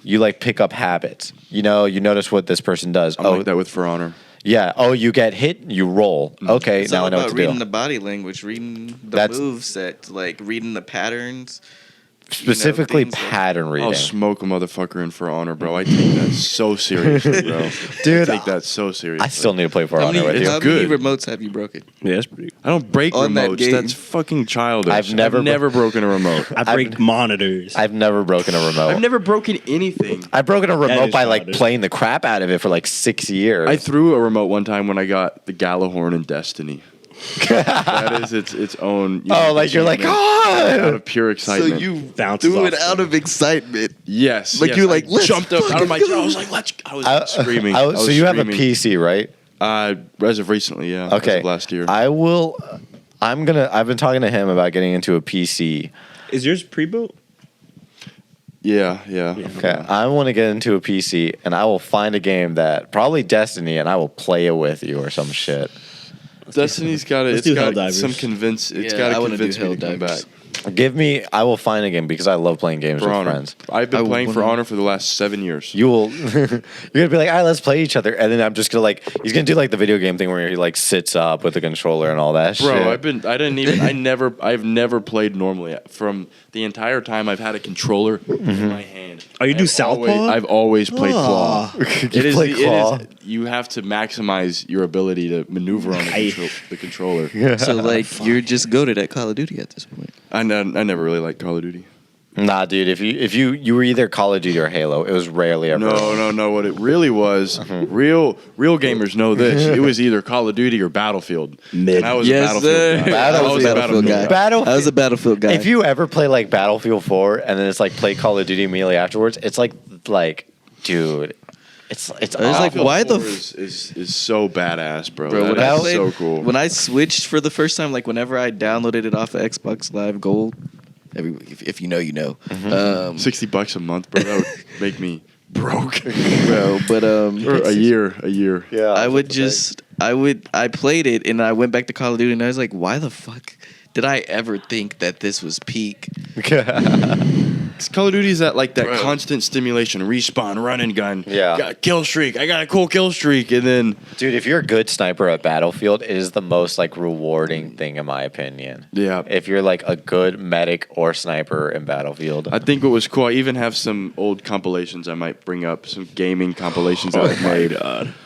you like pick up habits. You know, you notice what this person does. I'm like that with For Honor. Yeah. Oh, you get hit, you roll. Okay, It's now all I know what about to reading do. the body language, reading the That's- move set, like reading the patterns. specifically things like- pattern reading. I'll smoke a motherfucker in For Honor, bro. I take that so seriously, bro. Dude, I take that so seriously. I still need to play For How Honor with many, you. how many good. remotes have you broken? Yeah, that's pretty. I don't break On that remotes. game. That's fucking childish. I've never broken a remote. I break monitors. I've never broken a remote. I've never broken anything. I've broken a remote is by like childish. playing the crap out of it for like 6 years. I threw a remote one time when I got the Galahorn in Destiny. That is its own. Oh, like you're like, out oh! of pure excitement. So you Bounces threw it off out things. of excitement. yes, Like yes, you were I like, let's jumped up out of my fucking chair. I go. was like, let's. I was screaming. I was So you have a screaming. PC, right? As of recently, yeah. Okay. As of last year. I will. I've been talking to him about getting into a PC. Is yours pre-built? yeah. Okay, I want to get into a PC, and I will find a game that probably Destiny, and I will play it with you or some shit. Destiny's got it. Let's It's do got Helldivers. some convince. It's Yeah, got I to wanna do convince me to come back. Helldivers. I will find a game because I love playing games For with Honor. friends. I've been I playing For wanna- Honor for the last 7 years. You will. You're gonna be like, all right, let's play each other, and then I'm just gonna like. He's gonna do like the video game thing where he like sits up with the controller and all that shit. Bro, I've never played normally. From the entire time I've had a controller in my hand. Oh, you do I've Southpaw? I've always played claw. You play claw? You have to maximize your ability to maneuver on the controller. So like you're just goated at Call of Duty at this point. I never really liked Call of Duty. Nah, dude. If you were either Call of Duty or Halo, it was rarely ever. No. What it really was, real gamers know this. It was either Call of Duty or Battlefield. Mid. And I was Yes, a Battlefield sir. guy. Battlefield I was a Battlefield guy. Battlefield- I was a Battlefield guy. If you ever play like Battlefield 4 and then it's like play Call of Duty immediately afterwards, it's like, dude, it's I was like, Battlefield why the 4 is so badass, bro. Bro, That when I is played, so cool. when I switched for the first time, like whenever I downloaded it off of Xbox Live Gold, if you know, you know. $60 a month, bro. That would make me broke. Bro, but Or a year. Yeah, I played it and I went back to Call of Duty and I was like, why the fuck did I ever think that this was peak? 'Cause Call of Duty is that Bro. constant stimulation, respawn, run and gun. Yeah. Got a kill streak. I got a cool kill streak, and then Dude, if you're a good sniper at Battlefield, it is the most like rewarding thing in my opinion. yeah. If you're like a good medic or sniper in Battlefield. I think what was cool. I even have some old compilations I might bring up, some gaming compilations that I've made.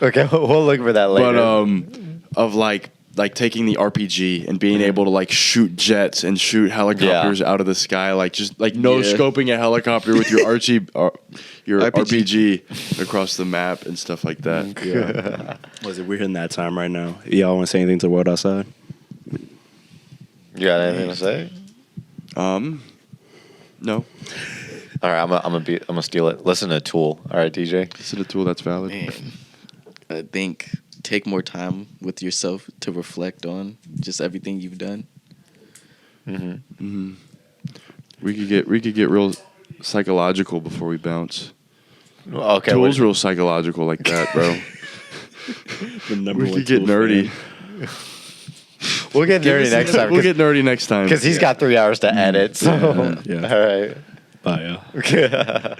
Okay, we'll look for that later. But of like taking the RPG and being able to like shoot jets and shoot helicopters out of the sky, like just like no Yeah. scoping a helicopter with your your RPG. RPG across the map and stuff like that. Yeah. Was it? We're hitting that time right now. Y'all want to say anything to the world outside? You got anything to say? No, All right, I'm gonna steal it. Listen to Tool. All right, DJ. this is a tool that's valid. Man, I think take more time with yourself to reflect on just everything you've done. We could get real psychological before we bounce. Okay. Tool's real psychological like that, bro. The number We one could get tool nerdy. We'll get nerdy next time. We'll get nerdy next time. Because he's got 3 hours to edit. So. Yeah. All right. Bye, yeah.